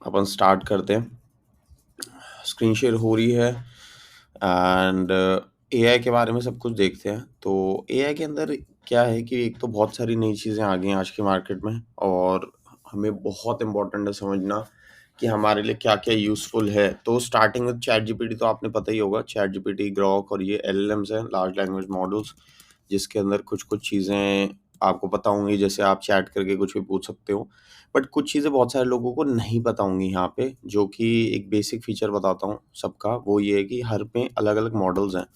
अपन start करते हैं। Screen share हो रही है एंड एआई के बारे में सब कुछ देखते हैं। तो एआई के अंदर क्या है कि एक तो बहुत सारी नई चीज़ें आ गई हैं आज की मार्केट में, और हमें बहुत इम्पोर्टेंट है समझना कि हमारे लिए क्या-क्या यूज़फुल है। तो स्टार्टिंग विद चैट जीपीटी तो आपने पता ही होगा, चैट जीपीटी, ग्रॉक और ये एलएलएम्स हैं, लार्ज लैंग्वेज मॉडल्स, जिसके अंदर कुछ-कुछ चीज़ें आपको पता होंगी, जैसे आप चैट करके कुछ भी पूछ सकते हो। बट कुछ चीज़ें बहुत सारे लोगों को नहीं पता होंगी यहाँ पे, जो कि एक बेसिक फीचर बताता हूँ सबका, वो ये है कि हर में अलग-अलग मॉडल्स हैं।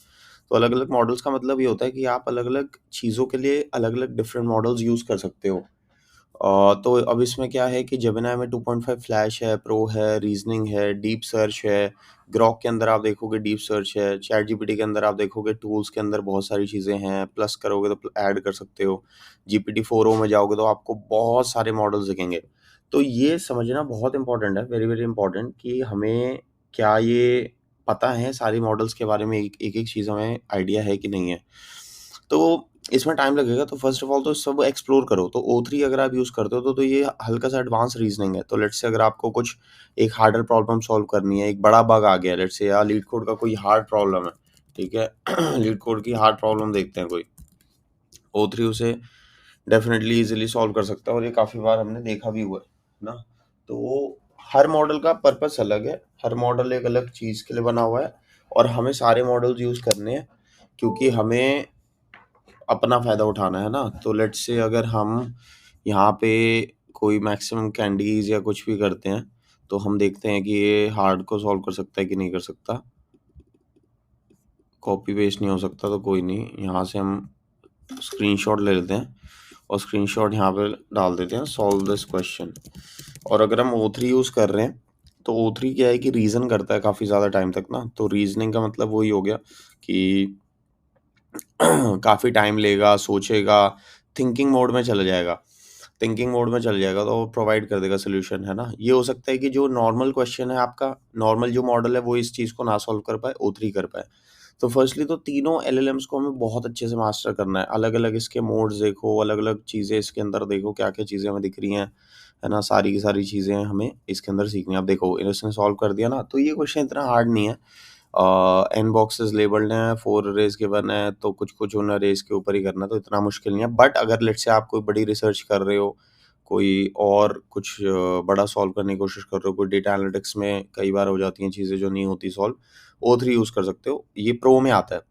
तो अलग-अलग मॉडल्स का मतलब ये होता है कि आप अलग-अलग चीज़ों के लिए अलग-अलग डिफरेंट मॉडल्स यूज़ कर सकते हो। तो अब इसमें क्या है कि जेमिनी में 2.5 फ्लैश है, प्रो है, रीज़निंग है, डीप सर्च है, ग्रॉक के अंदर आप देखोगे डीप सर्च है, चैट जीपीटी के अंदर आप देखोगे टूल्स के अंदर बहुत सारी चीज़ें हैं, प्लस करोगे तो ऐड कर सकते हो। जीपीटी 4o में जाओगे तो आपको बहुत सारे मॉडल्स दिखेंगे। तो ये समझना बहुत इम्पोर्टेंट है, वेरी, वेरी इम्पोर्टेंट, कि हमें क्या ये पता है सारी मॉडल्स के बारे में, एक-एक चीज़ हमें आइडिया है कि नहीं है। तो इसमें टाइम लगेगा, तो फर्स्ट ऑफ ऑल तो सब एक्सप्लोर करो। तो ओ3 अगर आप यूज़ करते हो तो ये हल्का-सा एडवांस रीज़निंग है। तो लेट्स से अगर आपको कुछ एक हार्डर प्रॉब्लम सॉल्व करनी है, एक बड़ा बग आ गया लेट्स से, या लीड कोड का कोई हार्ड प्रॉब्लम है, ठीक है? लीड कोड की हार्ड प्रॉब्लम देखते हैं कोई, ओ3 उसे डेफ़िनेटली ईज़िली सॉल्व कर सकता है, और ये काफ़ी बार हमने देखा भी हुआ है ना? तो हर मॉडल का पर्पस अलग है, हर मॉडल एक अलग चीज़ के लिए बना हुआ है, और हमें सारे मॉडल्स यूज़ करने हैं, क्योंकि हमें अपना फ़ायदा उठाना है ना। तो लेट्स से अगर हम यहाँ पे कोई मैक्सिमम कैंडीज़ या कुछ भी करते हैं, तो हम देखते हैं कि ये हार्ड को सॉल्व कर सकता है कि नहीं कर सकता। कॉपी पेस्ट नहीं हो सकता तो कोई नहीं, यहाँ से हम स्क्रीनशॉट ले लेते हैं और स्क्रीनशॉट यहाँ पे डाल देते हैं, सॉल्व दिस क्वेश्चन। और अगर हम ओ3 यूज़ कर रहे हैं, तो ओ3 क्या है कि रीज़न करता है काफ़ी ज़्यादा टाइम तक ना। तो रीज़निंग का मतलब वही हो गया कि काफ़ी टाइम लेगा, सोचेगा, थिंकिंग मोड में चला जाएगा। थिंकिंग मोड में चल जाएगा तो वो प्रोवाइड कर देगा सॉल्यूशन, है ना? ये हो सकता है कि जो नॉर्मल क्वेश्चन है आपका, नॉर्मल जो मॉडल है वो इस चीज़ को ना सॉल्व कर पाए, ओ3 कर पाए। तो फर्स्टली तो तीनों एलएलएम्स को हमें बहुत अच्छे से मास्टर करना है। अलग-अलग इसके मोड्स देखो, अलग-अलग चीज़ें इसके अंदर देखो, क्या-क्या चीज़ें हमें दिख रही हैं, है ना? सारी की सारी चीज़ें हमें इसके अंदर सीखनी है। अब देखो, इसने सॉल्व कर दिया ना, तो ये क्वेश्चन इतना हार्ड नहीं है। एन बॉक्सेस लेबल्ड हैं, 4 अरेज़ गिवन है, तो कुछ-कुछ उन अरेज़ के ऊपर ही करना है, तो इतना मुश्किल नहीं है। बट अगर लेट्स से आप कोई बड़ी रिसर्च कर रहे हो, कोई और कुछ बड़ा सॉल्व करने की कोशिश कर रहे हो, कोई डेटा एनालिटिक्स में कई बार हो जाती हैं चीज़ें जो नहीं होती सॉल्व, ओ3 यूज़ कर सकते हो। ये प्रो में आता है,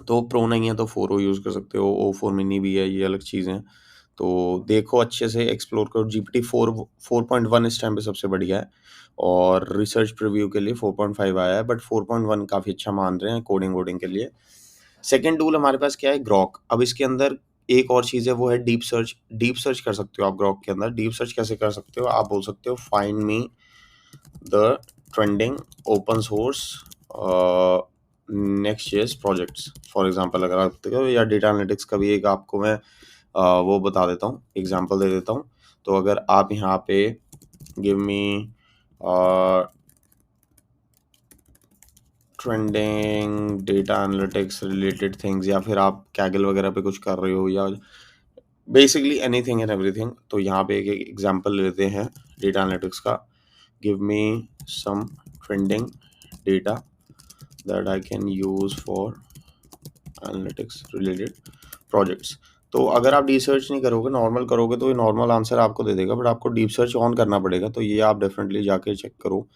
तो प्रो नहीं है तो 4o यूज़ कर सकते हो, ओ4 मिनी भी है, ये अलग चीज़ें हैं। तो देखो, अच्छे से एक्सप्लोर करो। जीपीटी 4.1 इस टाइम पे सबसे बढ़िया है, और रिसर्च प्रीव्यू के लिए 4.5 आया है, बट 4.1 काफ़ी अच्छा मान रहे हैं कोडिंग वोडिंग के लिए। सेकंड टूल हमारे पास क्या है, ग्रॉक। अब इसके अंदर एक और चीज़ है, वो है डीप सर्च। डीप सर्च कर सकते हो आप ग्रॉक के अंदर। डीप सर्च कैसे कर सकते हो? आप बोल सकते हो find me the trending open source next JS projects, for example अगर आप देखो, या डेटा एनालिटिक्स का भी एक आपको मैं वो बता देता हूँ, एग्जांपल दे देता हूँ। तो अगर आप यहाँ पे give me trending data analytics related things, या फिर आप कैगल वगैरह पे कुछ कर रहे हो, या बेसिकली एनीथिंग एंड एवरीथिंग, तो यहाँ पे एक एग्जांपल लेते हैं डेटा एनालिटिक्स का। Give me some trending data that I can use for analytics related projects. तो अगर आप डीप सर्च नहीं करोगे, नॉर्मल करोगे, तो ये नॉर्मल आंसर आपको दे देगा, बट आपको डीप सर्च ऑन करना पड़ेगा। तो ये आप डेफिनेटली जाके चेक करो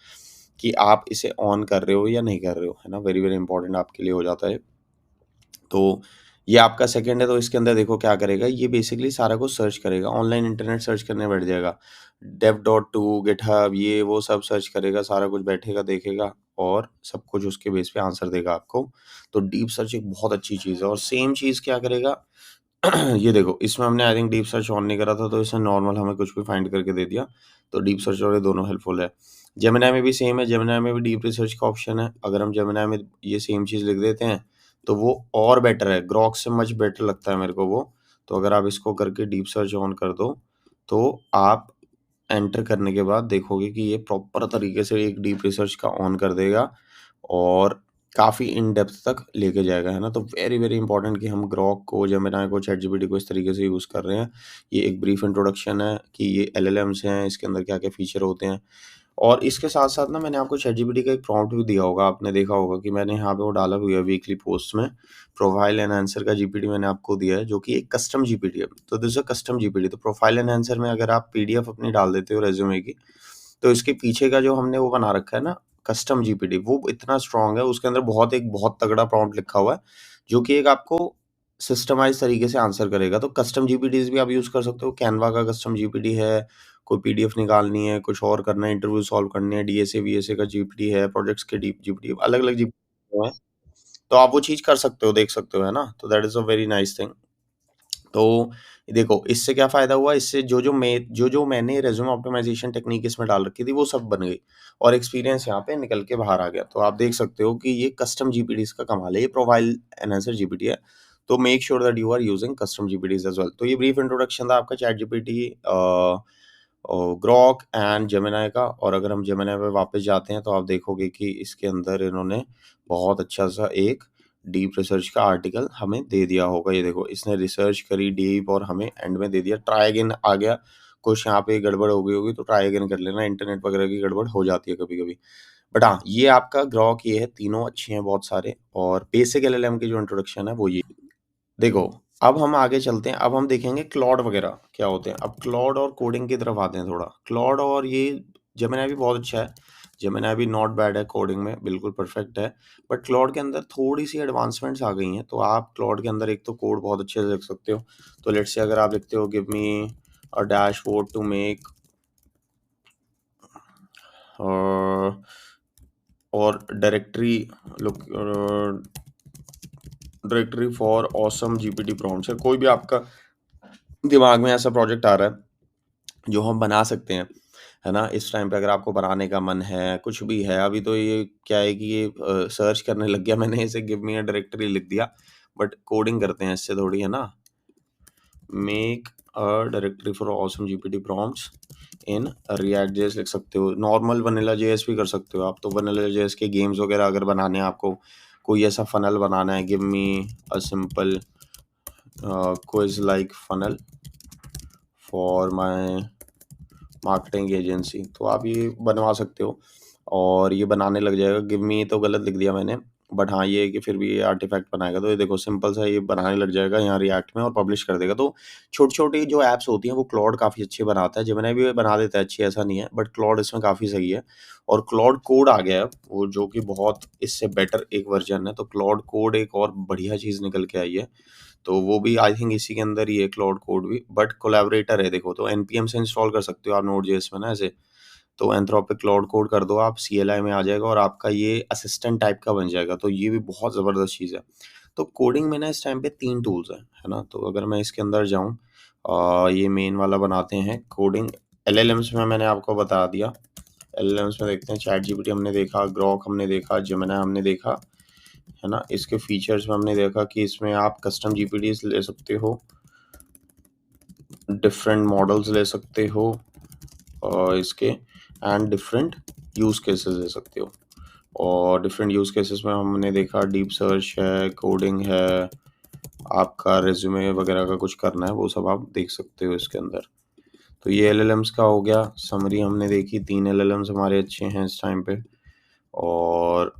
कि आप इसे ऑन कर रहे हो या नहीं कर रहे हो, है ना? वेरी वेरी इंपॉर्टेंट आपके लिए हो जाता है। तो ये आपका सेकंड है, तो इसके अंदर देखो क्या करेगा, ये बेसिकली सारा कुछ सर्च करेगा, ऑनलाइन इंटरनेट सर्च करने बैठ जाएगा। dev.to, गिटहब, ये वो सब सर्च करेगा, सारा कुछ बैठेगा, देखेगा, और सब कुछ उसके बेस पे आंसर देगा आपको। तो डीप सर्च एक बहुत अच्छी चीज़ है, और सेम चीज़ क्या करेगा, ये देखो, इसमें हमने I think deep search on नहीं करा था, तो इसने नॉर्मल हमें कुछ भी फाइंड करके दे दिया। तो डीप सर्च और ये दोनों हेल्पफुल है। जेमिनी में भी सेम है, जेमिनी में भी डीप रिसर्च का ऑप्शन है। अगर हम जेमिनी में ये सेम चीज़ लिख देते हैं, तो वो और बेटर है, ग्रॉक से मच बेटर लगता है मेरे को वो। तो अगर आप इसको करके डीप सर्च ऑन कर दो, तो आप एंटर करने के बाद देखोगे कि ये प्रॉपर तरीके से एक डीप रिसर्च का ऑन कर देगा, और काफ़ी इन डेप्थ तक लेके जाएगा, है ना? तो वेरी, वेरी इंपॉर्टेंट कि हम ग्रॉक को, जेमिनी को, चैटजीपीटी को इस तरीके से यूज़ कर रहे हैं। ये एक ब्रीफ इंट्रोडक्शन है कि ये एलएलएम्स हैं, इसके अंदर क्या-क्या फीचर होते हैं। और इसके साथ-साथ ना मैंने आपको चैटजीपीटी का एक प्रॉम्प्ट भी दिया होगा, आपने देखा होगा कि मैंने यहाँ पे वो डाला भी है वीकली पोस्ट में, प्रोफाइल एनहांसर का जीपीटी मैंने आपको दिया है, जो कि एक कस्टम जीपीटी है। तो this is a custom GPT, तो प्रोफाइल एनहांसर में अगर आप पीडीएफ अपनी डाल देते हो रिज़्यूमे की, तो इसके पीछे का जो हमने वो बना रखा है ना कस्टम जीपीटी, वो इतना स्ट्रॉन्ग है, उसके अंदर बहुत तगड़ा प्रॉम्प्ट लिखा हुआ है, जो कि एक आपको सिस्टमाइज़ तरीके से आंसर करेगा। तो कस्टम जीपीटीज़ भी आप यूज़ कर सकते हो, कैनवा का कस्टम जीपीटी है, कोई पीडीएफ निकालनी है, कुछ और करना है, इंटरव्यू सॉल्व करनी है, डीएसए, वीएसए का जीपीटी है, प्रोजेक्ट्स के डीप जीपीटी, अलग-अलग जीपीटी हैं। तो आप वो चीज़ कर सकते हो, देख सकते हो, है ना? तो that is a very nice thing. तो देखो, इससे क्या फ़ायदा हुआ, इससे जो मैंने रिज़्यूमे ऑप्टिमाइज़ेशन टेक्नीक इसमें डाल रखी थी, वो सब बन गई और एक्सपीरियंस यहाँ पे निकल के बाहर आ गया। तो आप देख सकते हो कि ये कस्टम जीपीटीज़ का कमाल है, ये प्रोफाइल एनहांसर जीपीटी है। तो make sure that you are using custom GPTs as well. तो ये ब्रीफ इंट्रोडक्शन था आपका chat GPT Grok and Gemini का। और अगर हम जेमिनी पे वापस जाते हैं, तो आप देखोगे कि इसके अंदर इन्होंने बहुत अच्छा-सा एक डीप रिसर्च का आर्टिकल हमें दे दिया होगा। ये देखो, इसने रिसर्च करी डीप और हमें एंड में दे दिया। ट्राई अगेन आ गया, कुछ यहाँ पे गड़बड़ हो गई होगी तो ट्राई अगेन कर लेना, इंटरनेट वगैरह की गड़बड़ हो जाती है कभी-कभी। बट हाँ, ये आपका ग्रॉक ये है, तीनों अच्छे हैं बहुत सारे। और बेसिक एलएलएम की जो इंट्रोडक्शन है वो ये। देखो, अब हम आगे चलते हैं, अब हम देखेंगे क्लॉड वगैरह क्या होते हैं। अब क्लॉड और कोडिंग की तरफ आते हैं थोड़ा। क्लॉड और ये जेमिनी भी बहुत अच्छा है, जेमिनी भी नॉट बैड है कोडिंग में, बिल्कुल परफेक्ट है। बट क्लॉड के अंदर थोड़ी-सी एडवांसमेंट्स आ गई हैं, तो आप क्लॉड के अंदर एक तो कोड बहुत अच्छे से लिख सकते हो। तो लेट्स से अगर आप लिखते हो give me a dashboard to make a, और directory for awesome GPT prompts है, कोई भी आपका दिमाग में ऐसा प्रोजेक्ट आ रहा है जो हम बना सकते हैं, है ना? इस टाइम पे अगर आपको बनाने का मन है, कुछ भी है, अभी तो ये क्या है कि ये सर्च करने लग गया, मैंने इसे गिव मी अ डायरेक्टरी लिख दिया, बट कोडिंग करते हैं इससे थोड़ी, है ना? Make a directory for awesome GPT prompts in React JS लिख सकते हो, नॉर्मल वैनिला जेएस भी कर सकते हो आप। तो वैनिला जेएस के गेम्स वगैरह अगर बनाने हैं आपको, कोई ऐसा फनल बनाना है, give me a simple quiz like funnel for my marketing agency, तो आप ये बनवा सकते हो और ये बनाने लग जाएगा। गिव मी तो गलत लिख दिया मैंने, बट हाँ, ये है कि फिर भी ये आर्टिफैक्ट बनाएगा। तो ये देखो, सिंपल सा ये बनाने लग जाएगा यहाँ रिएक्ट में और पब्लिश कर देगा। तो छोटी-छोटी जो ऐप्स होती हैं वो क्लॉड काफ़ी अच्छे बनाता है, जेमिनी भी बना देता है अच्छी, ऐसा नहीं है, बट क्लॉड इसमें काफ़ी सही है। और क्लॉड कोड आ गया है, वो जो कि बहुत इससे बेटर एक वर्ज़न है, तो क्लॉड कोड एक और बढ़िया चीज़ निकल के आई है। तो वो भी आई थिंक इसी के अंदर ही है क्लाउड कोड भी, बट कोलैबोरेटर है देखो। तो एनपीएम से इंस्टॉल कर सकते हो आप नोड.जेएस में ना ऐसे। तो एंथ्रोपिक क्लाउड कोड कर दो आप, सीएलआई में आ जाएगा और आपका ये असिस्टेंट टाइप का बन जाएगा। तो ये भी बहुत ज़बरदस्त चीज़ है। तो कोडिंग में ना इस टाइम पे 3 टूल्स हैं, है ना? तो अगर मैं इसके अंदर जाऊँ, ये मेन वाला बनाते हैं कोडिंग। एलएलएम्स में मैंने आपको बता दिया। एलएलएम्स में देखते हैं, चैटजीपीटी हमने देखा, ग्रॉक हमने देखा, जेमिनी हमने देखा, है ना? इसके फीचर्स में हमने देखा कि इसमें आप कस्टम जीपीटीज़ ले सकते हो, डिफरेंट मॉडल्स ले सकते हो इसके, एंड डिफरेंट यूज़ केसेस ले सकते हो। और डिफरेंट यूज़ केसेस में हमने देखा डीप सर्च है, कोडिंग है, आपका रिज्यूमे वगैरह का कुछ करना है, वो सब आप देख सकते हो इसके अंदर। तो ये एलएलएम्स का हो गया, समरी हमने देखी, 3 एलएलएम्स हमारे अच्छे हैं इस टाइम पे। और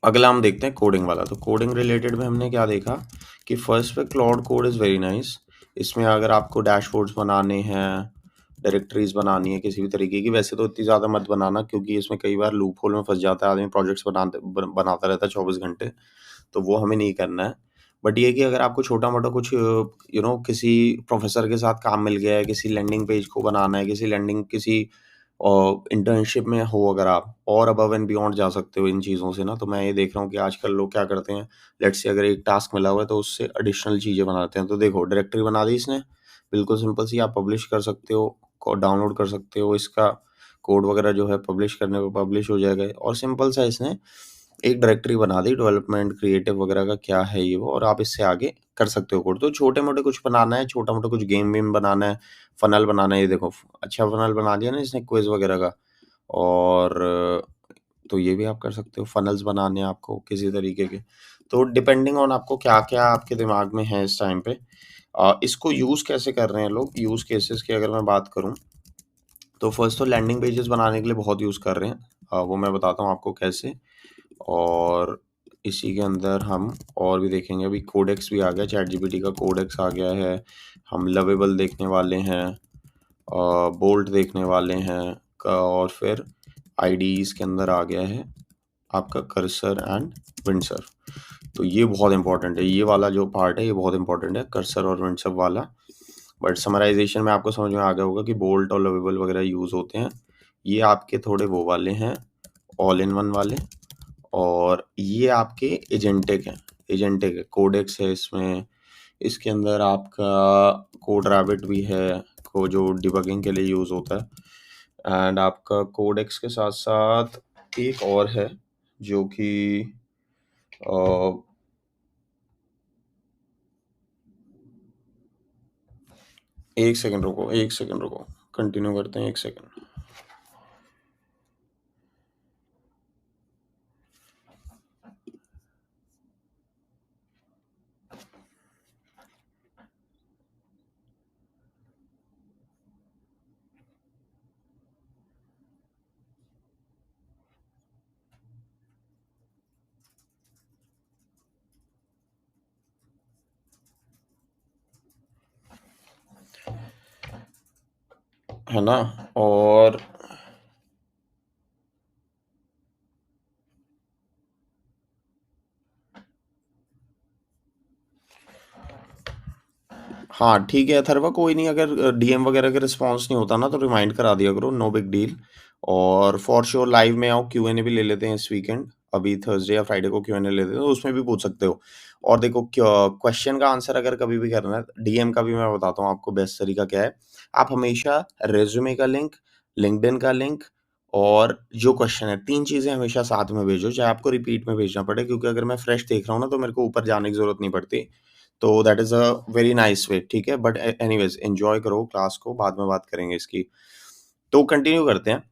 अगला हम देखते हैं कोडिंग वाला। तो कोडिंग रिलेटेड में हमने क्या देखा कि फर्स्ट पे cloud code is very nice. इसमें अगर आपको डैशबोर्ड्स बनाने हैं, डायरेक्टरीज़ बनानी है किसी भी तरीके की, वैसे तो इतनी ज़्यादा मत बनाना क्योंकि इसमें कई बार लूप होल में फँस जाता है आदमी, प्रोजेक्ट्स बनाता रहता है 24 घंटे, तो वो हमें नहीं करना है। बट ये है कि अगर आपको छोटा-मोटा कुछ किसी प्रोफ़ेसर के साथ काम मिल गया है, किसी लैंडिंग पेज को बनाना है, किसी इंटर्नशिप में हो अगर आप, और अबव एंड बियॉन्ड जा सकते हो इन चीज़ों से ना। तो मैं ये देख रहा हूँ कि आजकल लोग क्या करते हैं, लेट्स से अगर एक टास्क मिला हुआ है तो उससे एडिशनल चीज़ें बनाते हैं। तो देखो, डायरेक्टरी बना दी इसने, बिल्कुल सिंपल सी, आप पब्लिश कर सकते हो, को डाउनलोड कर सकते हो, इसका कोड वगैरह जो है पब्लिश करने पे पब्लिश हो जाएगा। और सिंपल सा इसने एक डायरेक्टरी बना दी, डेवलपमेंट, क्रिएटिव वगैरह का क्या है ये वो, और आप इससे आगे कर सकते हो कोड। तो छोटे-मोटे कुछ बनाना है, छोटा-मोटा कुछ गेम-वेम बनाना है, फ़नल बनाना है, ये देखो अच्छा फ़नल बना दिया ना इसने क्विज़ वगैरह का। और तो ये भी आप कर सकते हो, फ़नल्स बनाने हैं आपको किसी तरीके के। तो डिपेंडिंग ऑन आपको क्या-क्या आपके दिमाग में है इस टाइम पे। इसको यूज़ कैसे कर रहे हैं लोग, यूज़ केसेस की अगर मैं बात करूँ, तो फर्स्ट तो लैंडिंग पेजेस बनाने के लिए बहुत यूज़ कर रहे हैं, वो मैं बताता हूँ आपको कैसे। और इसी के अंदर हम और भी देखेंगे। अभी कोडेक्स भी आ गया, चैट जीपीटी का कोडेक्स आ गया है। हम लवेबल देखने वाले हैं, बोल्ट देखने वाले हैं, और फिर आईडीज़ के अंदर आ गया है आपका कर्सर एंड विंडसर्फ। तो ये बहुत इंपॉर्टेंट है, ये वाला जो पार्ट है ये बहुत इंपॉर्टेंट है, कर्सर और विंडसर्फ वाला। बट समराइजेशन में आपको समझ में आ गया होगा कि बोल्ट और लवेबल वगैरह यूज़ होते हैं। ये आपके थोड़े वो वाले हैं, ऑल इन वन वाले। और ये आपके एजेंटिक हैं, एजेंटिक है, कोडेक्स है इसमें। इसके अंदर आपका कोड रैबिट भी है, को जो डिबगिंग के लिए यूज़ होता है। एंड आपका कोडेक्स के साथ साथ एक और है जो कि एक सेकंड रुको, एक सेकंड रुको, कंटिन्यू करते हैं, एक सेकंड। है ना। और हाँ ठीक है अथर्वा, कोई नहीं, अगर डीएम वगैरह का रिस्पॉन्स नहीं होता ना तो रिमाइंड करा दिया करो, नो बिग डील। और फॉर श्योर लाइव में आओ, क्यूएनए भी ले लेते हैं इस वीकेंड। अभी थर्सडे या फ्राइडे को क्यूएनए लेते हैं, तो उसमें भी पूछ सकते हो। और देखो, क्वेश्चन का आंसर अगर कभी भी करना है, डीएम का भी मैं बताता हूँ आपको बेस्ट तरीका क्या है। आप हमेशा रेज्यूमे का लिंक, लिंक्डइन का लिंक, और जो क्वेश्चन है, तीन चीज़ें हमेशा साथ में भेजो, चाहे आपको रिपीट में भेजना पड़े, क्योंकि अगर मैं फ्रेश देख रहा हूँ ना तो मेरे को ऊपर जाने की ज़रूरत नहीं पड़ती। तो that is a very nice way, ठीक है। बट एनीवेज एंजॉय करो क्लास को, बाद में बात करेंगे इसकी। तो कंटिन्यू करते हैं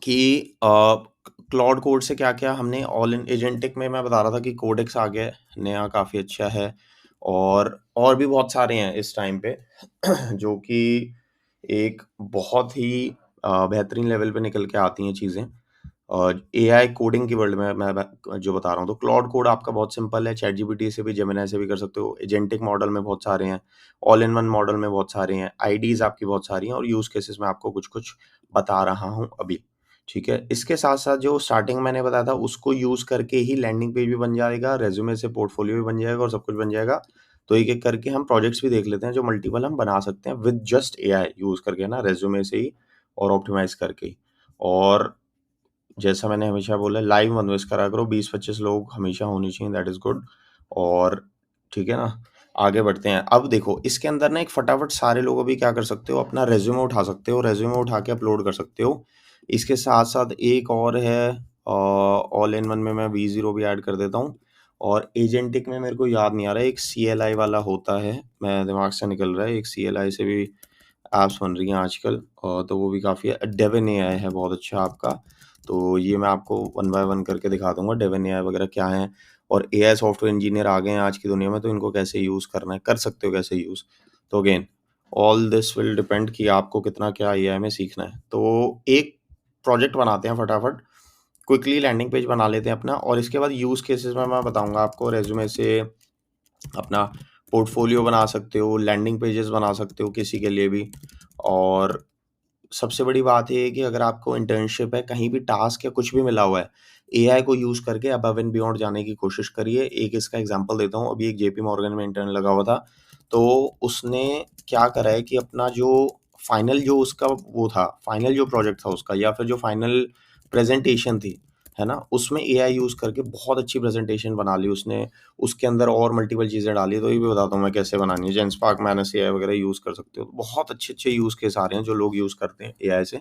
कि क्लाउड कोड से क्या क्या हमने, ऑल इन एजेंटिक में मैं बता रहा था कि कोडेक्स आ गया है नया, काफ़ी अच्छा है। और भी बहुत सारे हैं इस टाइम पे जो कि एक बहुत ही बेहतरीन लेवल पे निकल के आती हैं चीज़ें। एआई कोडिंग की वर्ल्ड में मैं जो बता रहा हूँ, तो क्लाउड कोड आपका बहुत सिंपल है, चैट जीपीटी से भी, जेमिनी से भी कर सकते हो। एजेंटिक मॉडल में बहुत सारे हैं, ऑल इन वन मॉडल में बहुत सारे हैं, आईडीज आपकी बहुत सारी हैं, और यूज़ केसेस में आपको कुछ कुछ बता रहा हूँ अभी, ठीक है। इसके साथ साथ जो स्टार्टिंग मैंने बताया था उसको यूज़ करके ही लैंडिंग पेज भी बन जाएगा, रेज्यूमे से पोर्टफोलियो भी बन जाएगा, और सब कुछ बन जाएगा। तो एक एक करके हम प्रोजेक्ट्स भी देख लेते हैं जो मल्टीपल हम बना सकते हैं विद जस्ट एआई यूज़ करके ना, रेज्यूमे से ही और ऑप्टिमाइज करके ही। और जैसा मैंने हमेशा बोला, लाइव मत मिस करा करो, 20-25 लोग हमेशा होने चाहिए, दैट इज़ गुड। और ठीक है ना, आगे बढ़ते हैं। अब देखो इसके अंदर ना एक फटाफट सारे लोग अभी क्या कर सकते हो, अपना रेज्यूमे उठा सकते हो, रेज्यूमे उठा के अपलोड कर सकते हो। इसके साथ साथ एक और है, ऑल इन वन में मैं वी ज़ीरो भी ऐड कर देता हूँ। और एजेंटिक में मेरे को याद नहीं आ रहा है, एक सीएलआई वाला होता है, मैं दिमाग से निकल रहा है, एक सीएलआई से भी ऐप्स बन रही हैं आजकल, तो वो भी काफ़ी है। डेवन एआई है बहुत अच्छा आपका, तो ये मैं आपको वन बाय वन करके दिखा दूंगा डेवन एआई वगैरह क्या है। और एआई सॉफ्टवेयर इंजीनियर आ गए हैं आज की दुनिया में, तो इनको कैसे यूज़ करना है, कर सकते हो कैसे यूज़। तो again all this will depend कि आपको कितना क्या एआई में सीखना है। तो एक प्रोजेक्ट बनाते हैं फटाफट, क्विकली लैंडिंग पेज बना लेते हैं अपना, और इसके बाद यूज़ केसेस में मैं बताऊंगा आपको। रेज्यूमे से अपना पोर्टफोलियो बना सकते हो, लैंडिंग पेजेस बना सकते हो किसी के लिए भी। और सबसे बड़ी बात ये है कि अगर आपको इंटर्नशिप है, कहीं भी टास्क या कुछ भी मिला हुआ है, एआई को यूज़ करके अबव एंड बियॉन्ड जाने की कोशिश करिए। एक इसका एग्जांपल देता हूँ, अभी एक जेपी मॉर्गन में इंटर्न लगा हुआ था, तो उसने क्या करा है कि अपना जो फाइनल जो उसका वो था, फाइनल जो प्रोजेक्ट था उसका, या फिर जो फाइनल प्रेजेंटेशन थी, है ना, उसमें एआई यूज़ करके बहुत अच्छी प्रेजेंटेशन बना ली उसने। उसके अंदर और मल्टीपल चीज़ें डाली, तो ये भी बताता हूँ मैं कैसे बनानी है। जेनस्पार्क, मैनस एआई वगैरह यूज़ कर सकते हो, तो बहुत अच्छे अच्छे यूज़ केस आ रहे हैं जो लोग यूज़ करते हैं एआई से।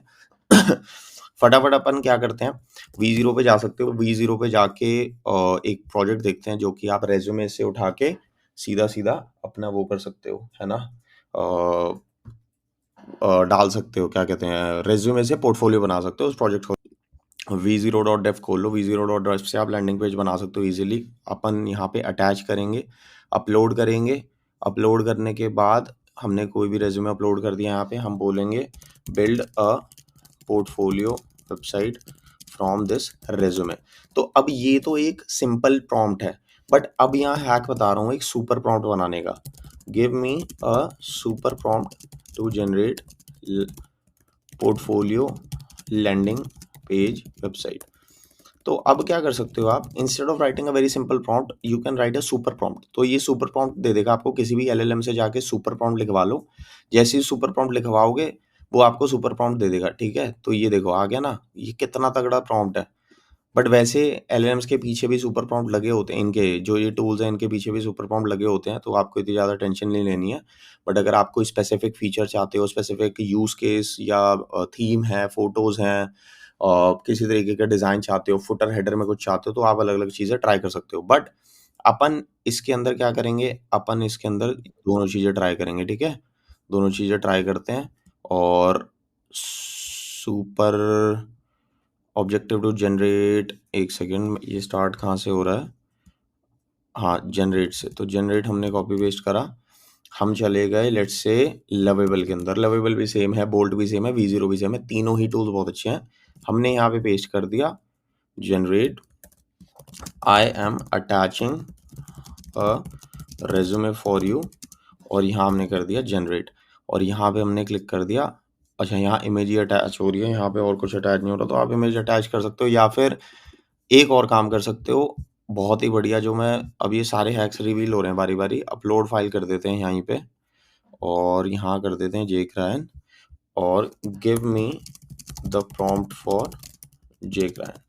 फटाफट अपन क्या करते हैं, वी ज़ीरो पे जा सकते हो, वी ज़ीरो पे जाके एक प्रोजेक्ट देखते हैं जो कि आप रेज्यूमे से उठा के सीधा सीधा अपना वो कर सकते हो, है ना, डाल सकते हो, क्या कहते हैं, रेज्यूमे से पोर्टफोलियो बना सकते हो उस प्रोजेक्ट को। वी ज़ीरो डॉट डेव खोल लो, वी ज़ीरो डॉट डेव से आप लैंडिंग पेज बना सकते हो ईजिली। अपन यहाँ पे अटैच करेंगे, अपलोड करेंगे, अपलोड करने के बाद हमने कोई भी रेज्यूमे अपलोड कर दिया यहाँ पे, हम बोलेंगे build a portfolio website from this resume. तो अब ये तो एक सिंपल प्रॉम्प्ट है, बट अब यहाँ हैक बता रहा हूँ एक सुपर प्रॉम्प्ट बनाने का। Give me a super prompt to generate portfolio landing page website. तो अब क्या कर सकते हो आप, instead of writing a very simple prompt you can write a super prompt. तो ये सुपर प्रॉम्प्ट दे देगा आपको, किसी भी एलएलएम से जाके सुपर प्रॉम्प्ट लिखवा लो। जैसे ही सुपर प्रॉम्प्ट लिखवाओगे वो आपको सुपर प्रॉम्प्ट दे देगा, ठीक है। तो ये देखो आ गया ना, ये कितना तगड़ा प्रॉम्प्ट है। बट वैसे एलएलएम्स के पीछे भी सुपर प्रॉम्प्ट लगे होते हैं, इनके जो ये टूल्स हैं इनके पीछे भी सुपर प्रॉम्प्ट लगे होते हैं, तो आपको इतनी ज़्यादा टेंशन नहीं लेनी है। बट अगर आप कोई स्पेसिफिक फीचर चाहते हो, स्पेसिफिक यूज़ केस या थीम है, फोटोज़ हैं, किसी तरीके का डिज़ाइन चाहते हो, फुटर हेडर में कुछ चाहते हो, तो आप अलग-अलग चीज़ें ट्राई कर सकते हो। बट अपन इसके अंदर क्या करेंगे, अपन इसके अंदर दोनों चीज़ें ट्राई करेंगे, ठीक है? दोनों चीज़ें ट्राई करते हैं। और सुपर ऑब्जेक्टिव टू जनरेट, एक सेकंड, ये स्टार्ट कहाँ से हो रहा है? हाँ, जनरेट से। तो जनरेट हमने कॉपी पेस्ट करा, हम चले गए लेट्स से लवेबल के अंदर। लवेबल भी सेम है, बोल्ट भी सेम है, वी0 भी सेम है, तीनों ही टूल्स बहुत अच्छे हैं। हमने यहाँ पे पेस्ट कर दिया generate I am attaching a resume for you, और यहाँ हमने कर दिया जनरेट, और यहाँ पे हमने क्लिक कर दिया। अच्छा, यहाँ इमेज ही अटैच हो रही है, यहाँ पे और कुछ अटैच नहीं हो रहा, तो आप इमेज अटैच कर सकते हो, या फिर एक और काम कर सकते हो, बहुत ही बढ़िया। जो मैं अब ये सारे हैक्स रिवील हो रहे हैं बारी बारी, अपलोड फाइल कर देते हैं यहीं पे, और यहाँ कर देते हैं जेक्रायन, और give me the prompt for जेक्रायन,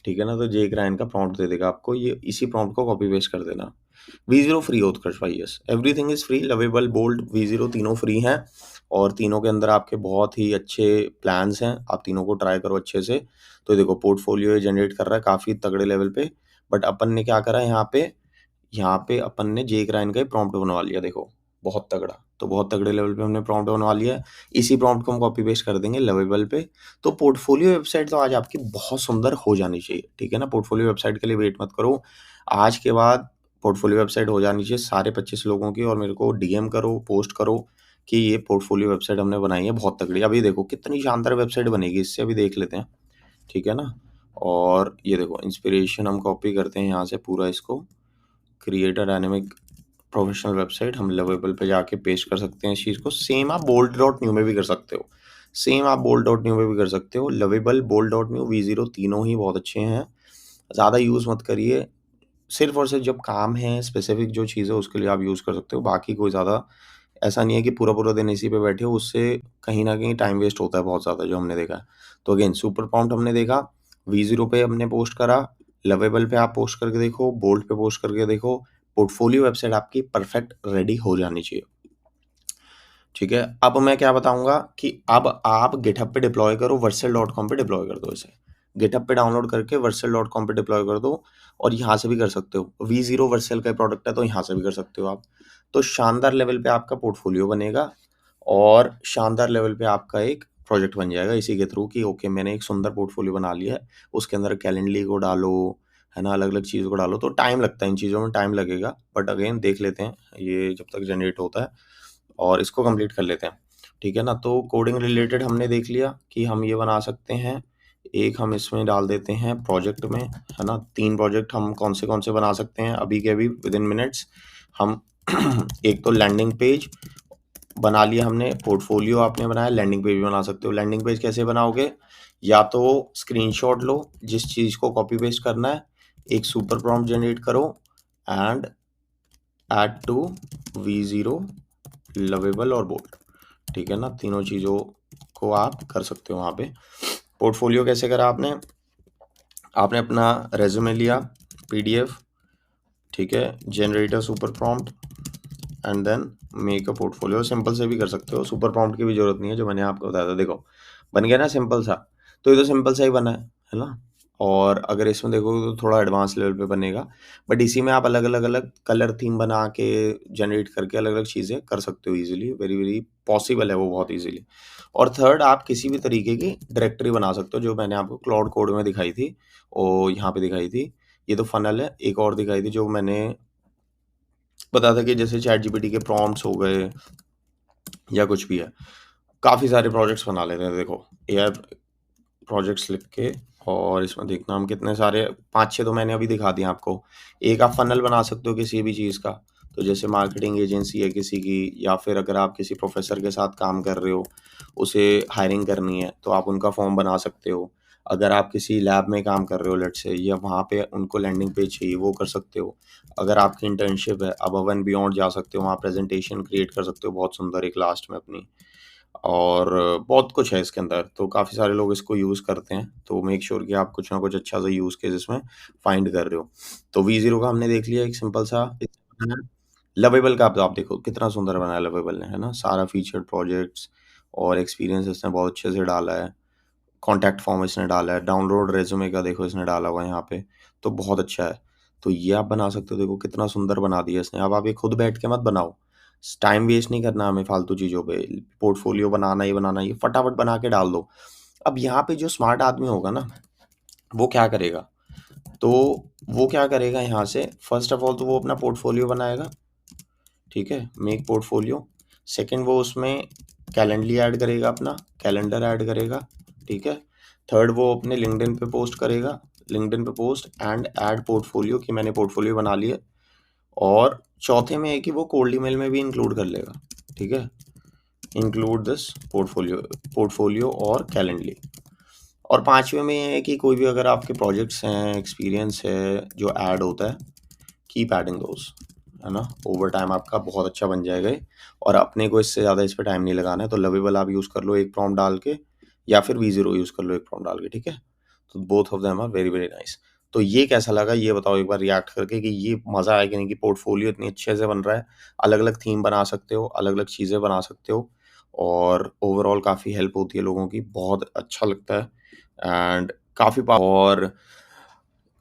ठीक है ना। तो जेक्रायन का प्रॉम्प्ट दे देगा आपको, ये इसी प्रॉम्प्ट को कॉपी पेस्ट कर देना। वी0 फ्री हो उत्कर्ष भाई, yes, everything is free, Lovable, bold, वी0 तीनों फ्री हैं, और तीनों के अंदर आपके बहुत ही अच्छे प्लान्स हैं, आप तीनों को ट्राई करो अच्छे से। तो देखो पोर्टफोलियो जनरेट कर रहा है काफ़ी तगड़े लेवल पे, बट अपन ने क्या करा यहाँ पे अपन ने जेक्रायन का ही प्रॉम्प्ट बनवा लिया, देखो बहुत तगड़ा। तो बहुत तगड़े लेवल पे हमने प्रॉम्प्ट बनवा लिया है, इसी प्रॉम्प्ट को हम कॉपी पेस्ट कर देंगे लवेबल पे। तो पोर्टफोलियो वेबसाइट तो आज आपकी बहुत सुंदर हो जानी चाहिए, ठीक है ना। पोर्टफोलियो वेबसाइट के लिए वेट मत करो, आज के बाद पोर्टफोलियो वेबसाइट हो जानी चाहिए सारे 25 लोगों की, और मेरे को डीएम करो, पोस्ट करो कि ये पोर्टफोलियो वेबसाइट हमने बनाई है बहुत तगड़ी। अभी देखो कितनी शानदार वेबसाइट बनेगी इससे, अभी देख लेते हैं, ठीक है ना। और ये देखो इंस्पिरेशन हम कॉपी करते हैं यहाँ से पूरा, इसको create a dynamic professional website हम लवेबल पे जाके पेस्ट कर सकते हैं इस चीज़ को। सेम आप बोल्ड डॉट न्यू में भी कर सकते हो, सेम आप बोल्ड डॉट न्यू में भी कर सकते हो। लवेबल, बोल्ड डॉट न्यू, वी0 तीनों ही बहुत अच्छे हैं, ज़्यादा यूज़ मत करिए। सिर्फ़ और सिर्फ़ जब काम है, स्पेसिफ़िक जो चीज़ है उसके लिए आप यूज़ कर सकते हो, बाकी कोई ज़्यादा ऐसा नहीं है कि पूरा-पूरा दिन इसी पे बैठे हो, उससे कहीं न कहीं टाइम वेस्ट होता है बहुत ज़्यादा, जो हमने देखा है। तो अगेन सुपर प्रॉम्प्ट हमने देखा, वी0 पे हमने पोस्ट करा, लवेबल पे आप पोस्ट करके देखो, बोल्ट पे पोस्ट करके देखो, पोर्टफोलियो वेबसाइट आपकी परफेक्ट रेडी हो जानी चाहिए, ठीक है। अब मैं क्या बताऊँगा कि अब आप गिटहब पे डिप्लॉय करो, वर्सेल.com पे डिप्लॉय कर दो इसे। गिटहब पे डाउनलोड करके वर्सेल.com पे डिप्लॉय कर दो, और यहाँ से भी कर सकते हो। वी0 वर्सेल का प्रोडक्ट है, तो यहाँ से भी कर सकते हो आप। तो शानदार लेवल पे आपका पोर्टफोलियो बनेगा, और शानदार लेवल पे आपका एक प्रोजेक्ट बन जाएगा इसी के थ्रू, कि ओके मैंने एक सुंदर पोर्टफोलियो बना लिया है, उसके अंदर कैलेंडली को डालो, है ना, अलग-अलग चीज़ों को डालो। तो टाइम लगता है, इन चीज़ों में टाइम लगेगा, बट अगेन देख लेते हैं ये जब तक जनरेट होता है, और इसको कंप्लीट कर लेते हैं, ठीक है ना। तो कोडिंग रिलेटेड हमने देख लिया कि हम ये बना सकते हैं, एक हम इसमें डाल देते हैं प्रोजेक्ट में, है ना। 3 प्रोजेक्ट हम कौन से बना सकते हैं अभी के अभी विदिन मिनट्स हम। एक तो लैंडिंग पेज बना लिया हमने, पोर्टफोलियो आपने बनाया, लैंडिंग पेज भी बना सकते हो। लैंडिंग पेज कैसे बनाओगे, या तो स्क्रीनशॉट लो जिस चीज़ को कॉपी पेस्ट करना है, एक सुपर प्रॉम्प्ट जनरेट करो, एंड ऐड टू वी0 लवेबल और बोल्ड, ठीक है ना। तीनों चीज़ों को आप कर सकते हो वहाँ पे। पोर्टफोलियो कैसे करा आपने, आपने अपना रेज्यूमे लिया पीडीएफ, ठीक है, generate a super prompt and then make a portfolio. Simple से भी कर सकते हो, सुपर प्रॉम्प्ट की भी जरूरत नहीं है, जो मैंने आपको बताया था। देखो बन गया ना सिंपल सा, तो ये तो सिंपल सा ही बना है ना। और अगर इसमें देखोगे तो थोड़ा एडवांस लेवल पे बनेगा, बट इसी में आप अलग अलग अलग कलर थीम बना के जनरेट करके अलग अलग चीज़ें कर सकते हो इजीली, वेरी वेरी पॉसिबल है वो बहुत इजीली। और थर्ड, आप किसी भी तरीके की डायरेक्टरी बना सकते हो, जो मैंने आपको क्लाउड कोड में दिखाई थी और यहाँ पे दिखाई थी। ये तो फनल है, एक और दिखाई थी जो मैंने बताया था कि जैसे चैट जीपीटी के प्रॉम्प्ट्स हो गए, या कुछ भी है। काफ़ी सारे प्रोजेक्ट्स बना लेते हैं देखो, एआई प्रोजेक्ट्स लिख के, और इसमें देखना हम कितने सारे 5-6 तो मैंने अभी दिखा दिए आपको। एक आप फ़नल बना सकते हो किसी भी चीज़ का, तो जैसे मार्केटिंग एजेंसी है किसी की, या फिर अगर आप किसी प्रोफ़ेसर के साथ काम कर रहे हो, उसे हायरिंग करनी है, तो आप उनका फ़ॉर्म बना सकते हो। अगर आप किसी लैब में काम कर रहे हो लेट्स से, या वहाँ पे उनको लैंडिंग पेज चाहिए, वो कर सकते हो। अगर आपकी इंटर्नशिप है, अबव एंड बियॉन्ड जा सकते हो, वहाँ प्रेज़ेंटेशन क्रिएट कर सकते हो बहुत सुंदर एक लास्ट में अपनी। और बहुत कुछ है इसके अंदर, तो काफ़ी सारे लोग इसको यूज़ करते हैं, तो मेक श्योर कि आप कुछ ना कुछ अच्छा सा यूज़ केस इसमें फाइंड कर रहे हो। तो वी ज़ीरो का हमने देख लिया, एक सिंपल सा लवेबल का, अब आप देखो कितना सुंदर बनाया लवेबल ने, है ना? सारा फीचर्ड प्रोजेक्ट्स और एक्सपीरियंस इसने बहुत अच्छे से डाला है। कॉन्टैक्ट फॉर्म इसने डाला है, डाउनलोड रेज़्यूमे का देखो इसने डाला हुआ है यहाँ पे, तो बहुत अच्छा है। तो ये आप बना सकते हो, देखो कितना सुंदर बना दिया इसने। अब आप ये खुद बैठ के मत बनाओ, टाइम वेस्ट नहीं करना हमें फालतू चीज़ों पे, पोर्टफोलियो बनाना ही बनाना, ये फटाफट बना के डाल दो। अब यहाँ पे जो स्मार्ट आदमी होगा ना, वो क्या करेगा? तो वो क्या करेगा यहाँ से, फर्स्ट ऑफ ऑल तो वो अपना पोर्टफोलियो बनाएगा, ठीक है? Make portfolio. सेकंड वो उसमें कैलेंडली ऐड करेगा, अपना कैलेंडर ऐड करेगा, ठीक है? थर्ड वो अपने लिंक्डइन पे पोस्ट करेगा, लिंक्डइन पे पोस्ट एंड ऐड पोर्टफोलियो कि मैंने पोर्टफोलियो बना लिया। और चौथे में है कि वो कोल्ड ईमेल में भी इंक्लूड कर लेगा, ठीक है? इंक्लूड दिस पोर्टफोलियो, पोर्टफोलियो और कैलेंडली। और पांचवे में ये है कि कोई भी अगर आपके प्रोजेक्ट्स हैं, एक्सपीरियंस है जो ऐड होता है, कीप एडिंग दोस, है ना? ओवर टाइम आपका बहुत अच्छा बन जाएगा ये। और अपने को इससे ज़्यादा इस पे टाइम नहीं लगाना है, तो लवेबल आप यूज़ कर लो एक प्रॉम्प्ट डाल के, या फिर वी ज़ीरो यूज़ कर लो एक प्रॉम्प्ट डाल के, ठीक है? तो both of them are very very nice. तो ये कैसा लगा ये बताओ एक बार रिएक्ट करके, कि ये मज़ा आया कि नहीं, कि पोर्टफोलियो इतनी अच्छे से बन रहा है, अलग अलग थीम बना सकते हो, अलग अलग चीज़ें बना सकते हो, और ओवरऑल काफ़ी हेल्प होती है लोगों की, बहुत अच्छा लगता है। एंड काफ़ी और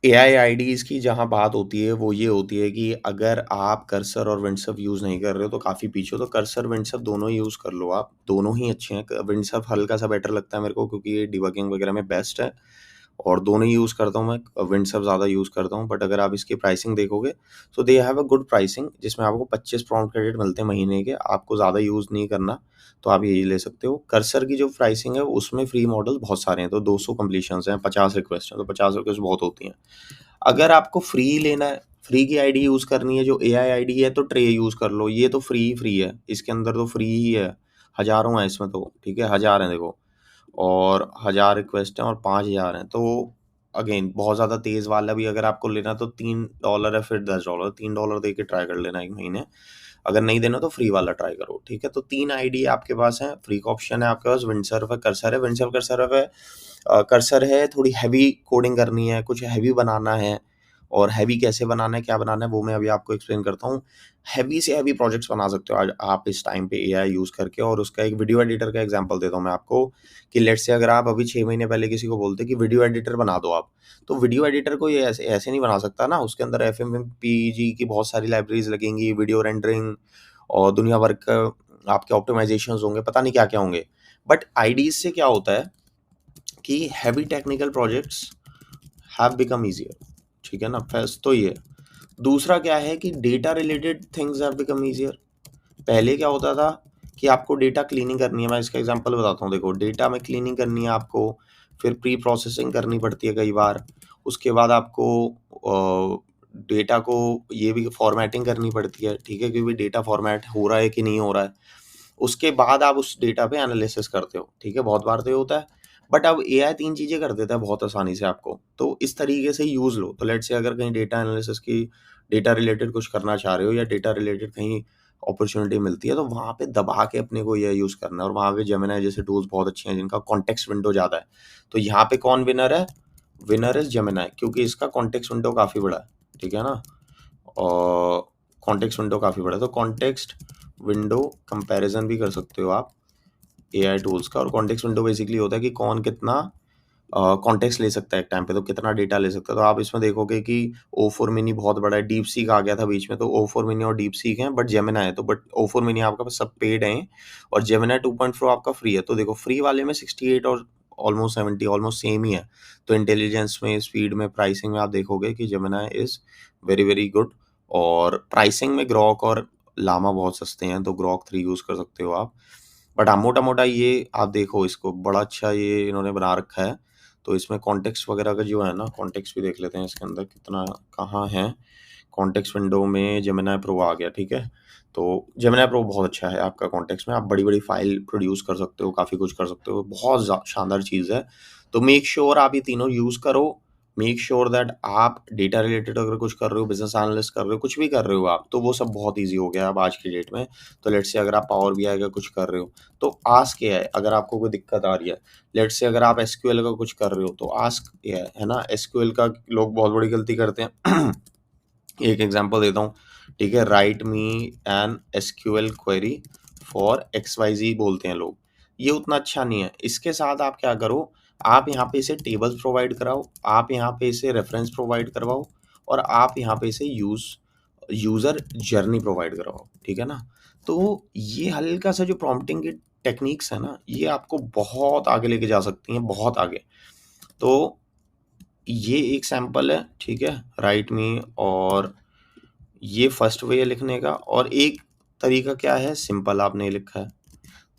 एआई आईडीज़ की जहाँ बात होती है, वो ये होती है कि अगर आप कर्सर और विंडसर्फ यूज़ नहीं कर रहे हो, तो काफ़ी पीछे हो, तो कर्सर, विंडसर्फ दोनों ही यूज़ कर लो आप, दोनों ही अच्छे हैं। क विंडसर्फ हल्का-सा बेटर लगता है मेरे को, क्योंकि ये डिबगिंग वगैरह में बेस्ट है, और दोनों ही यूज़ करता हूँ मैं, विंडसर्फ ज़्यादा यूज़ करता हूँ। बट अगर आप इसकी प्राइसिंग देखोगे, तो they have a good pricing, जिसमें आपको 25 प्रॉम्प्ट क्रेडिट मिलते हैं महीने के, आपको ज़्यादा यूज़ नहीं करना, तो आप यही ले सकते हो। कर्सर की जो प्राइसिंग है, उसमें फ्री मॉडल बहुत सारे हैं, तो 200 कंप्लीशंस हैं, 50 रिक्वेस्ट हैं, तो 50 रिक्वेस्ट बहुत होती हैं। अगर आपको फ्री लेना है, फ्री की आईडी यूज़ करनी है, जो एआई आईडी है, तो ट्रे यूज़ कर लो, ये तो फ्री ही फ्री है, इसके अंदर तो फ्री ही है, हज़ारों हैं इसमें तो, ठीक है? 1000 हैं देखो, और 1000 रिक्वेस्ट हैं और 5000 हैं, तो अगेन बहुत ज़्यादा तेज़ वाला भी अगर आपको लेना, तो $3 है, फिर $10, $3 दे के ट्राई कर लेना 1 महीने। अगर नहीं देना तो फ्री वाला ट्राई करो, ठीक है? तो 3 आईडी आपके पास हैं, फ्री का ऑप्शन है आपके पास, विंडसर्फ है, कर्सर है। विंडसर्फ, कर्सर है, कर्सर है, थोड़ी हेवी कोडिंग करनी है, कुछ हेवी बनाना है, और हेवी कैसे बनाना है, क्या बनाना है, वो मैं अभी आपको एक्सप्लेन करता हूँ। हेवी से हेवी प्रोजेक्ट्स बना सकते हो आज आप इस टाइम पे एआई यूज़ करके, और उसका एक वीडियो एडिटर का एग्जांपल देता हूँ मैं आपको, कि लेट्स से अगर आप अभी 6 महीने पहले किसी को बोलते कि वीडियो एडिटर बना दो आप, तो वीडियो एडिटर को ये ऐसे ऐसे नहीं बना सकता ना, उसके अंदर एफएमवीपीजी की बहुत सारी लाइब्रेरीज़ लगेंगी, वीडियो रेंडरिंग और दुनिया भर का आपके ऑप्टिमाइज़ेशंस होंगे, पता नहीं क्या-क्या होंगे। बट आईडीज़ से क्या होता है कि heavy technical projects have become easier, ठीक है ना? फर्स्ट तो ये। दूसरा क्या है कि data related things have become easier. पहले क्या होता था कि आपको डेटा क्लीनिंग करनी है, मैं इसका एग्जांपल बताता हूँ, देखो डेटा में क्लीनिंग करनी है आपको, फिर प्री प्रोसेसिंग करनी पड़ती है कई बार, उसके बाद आपको डेटा को ये भी फॉर्मेटिंग करनी पड़ती है, ठीक है? क्योंकि डेटा फॉर्मेट हो रहा है कि नहीं हो रहा है, उसके बाद आप उस डेटा पे एनालिसिस करते हो, ठीक है? बहुत बार तो ये होता है, बट अब एआई 3 चीज़ें कर देता है बहुत आसानी से आपको, तो इस तरीके से यूज़ लो। तो लेट्स से अगर कहीं डेटा एनालिसिस की, डेटा रिलेटेड कुछ करना चाह रहे हो, या डेटा रिलेटेड कहीं अपॉर्च्युनिटी मिलती है, तो वहाँ पे दबा के अपने को ये यूज़ करना है, और वहाँ पे जेमिनी जैसे टूल्स बहुत अच्छे हैं जिनका कॉन्टेक्स्ट विंडो ज़्यादा है। तो यहाँ पे कौन विनर है? विनर इज़ जेमिनी, क्योंकि इसका कॉन्टेक्स्ट विंडो काफ़ी बड़ा है, ठीक है ना? और कॉन्टेक्स्ट विंडो काफ़ी बड़ा है, तो कॉन्टेक्स्ट विंडो कंपैरिजन भी कर सकते हो आप एआई टूल्स का। और कॉन्टेक्स्ट विंडो बेसिकली होता है कि कौन कितना कॉन्टेक्स्ट ले सकता है एक टाइम पे, तो कितना डेटा ले सकता है। तो आप इसमें देखोगे कि ओ फोर मिनी बहुत बड़ा है, डीप सीक आ गया था बीच में, तो ओ फोर मिनी और डीप सीक है, बट जेमिनी है, तो बट ओ फोर मिनी आपका सब पेड है, और जेमिनी 2.4 आपका फ्री है। तो देखो फ्री वाले में 68 और ऑलमोस्ट 70 ऑलमोस्ट सेम ही है। तो इंटेलिजेंस में, स्पीड में, प्राइसिंग में आप देखोगे कि Gemini is very very good. और प्राइसिंग में ग्रॉक और लामा बहुत सस्ते हैं, तो ग्रॉक 3 यूज़ कर सकते हो आप। बट हाँ, मोटा-मोटा ये आप देखो इसको, बड़ा अच्छा ये इन्होंने बना रखा है। तो इसमें कॉन्टेक्स्ट वगैरह का जो है ना, कॉन्टेक्स्ट भी देख लेते हैं इसके अंदर कितना कहाँ है। कॉन्टेक्स्ट विंडो में जेमिनी प्रो आ गया, ठीक है? तो जेमिनी प्रो बहुत अच्छा है आपका कॉन्टेक्स्ट में, आप बड़ी-बड़ी फ़ाइल प्रोड्यूस कर सकते हो, काफ़ी कुछ कर सकते हो, बहुत शानदार चीज़ है। तो मेक श्योर आप ये तीनों यूज़ करो। मेक श्योर दैट आप डेटा रिलेटेड अगर कुछ कर रहे हो, बिज़नेस एनालिस्ट कर रहे हो, कुछ भी कर रहे हो आप, तो वो सब बहुत ईज़ी हो गया है अब आज की डेट में। तो लेट्स से अगर आप पावर बीआई का कुछ कर रहे हो, तो आस्क एआई अगर आपको कोई दिक्कत आ रही है। लेट्स से अगर आप एसक्यूएल का कुछ कर रहे हो, तो आस्क एआई, है ना? एसक्यूएल का लोग बहुत बड़ी गलती करते हैं। एक एग्जांपल देता हूँ, ठीक है? Write me an SQL query for XYZ बोलते हैं लोग। ये उतना अच्छा नहीं है। इसके साथ आप क्या करो, आप यहाँ पे इसे टेबल्स प्रोवाइड कराओ, आप यहाँ पे इसे रेफरेंस प्रोवाइड करवाओ और आप यहाँ पे इसे यूज़र जर्नी प्रोवाइड करवाओ, ठीक है ना? तो ये हल्का-सा जो प्रॉम्प्टिंग की टेक्निक्स है ना, ये आपको बहुत आगे लेके जा सकती हैं, बहुत आगे। तो ये एक सैंपल है, ठीक है? राइट मी, और ये फर्स्ट वे है लिखने का, और एक तरीका क्या है, सिंपल आपने लिखा है।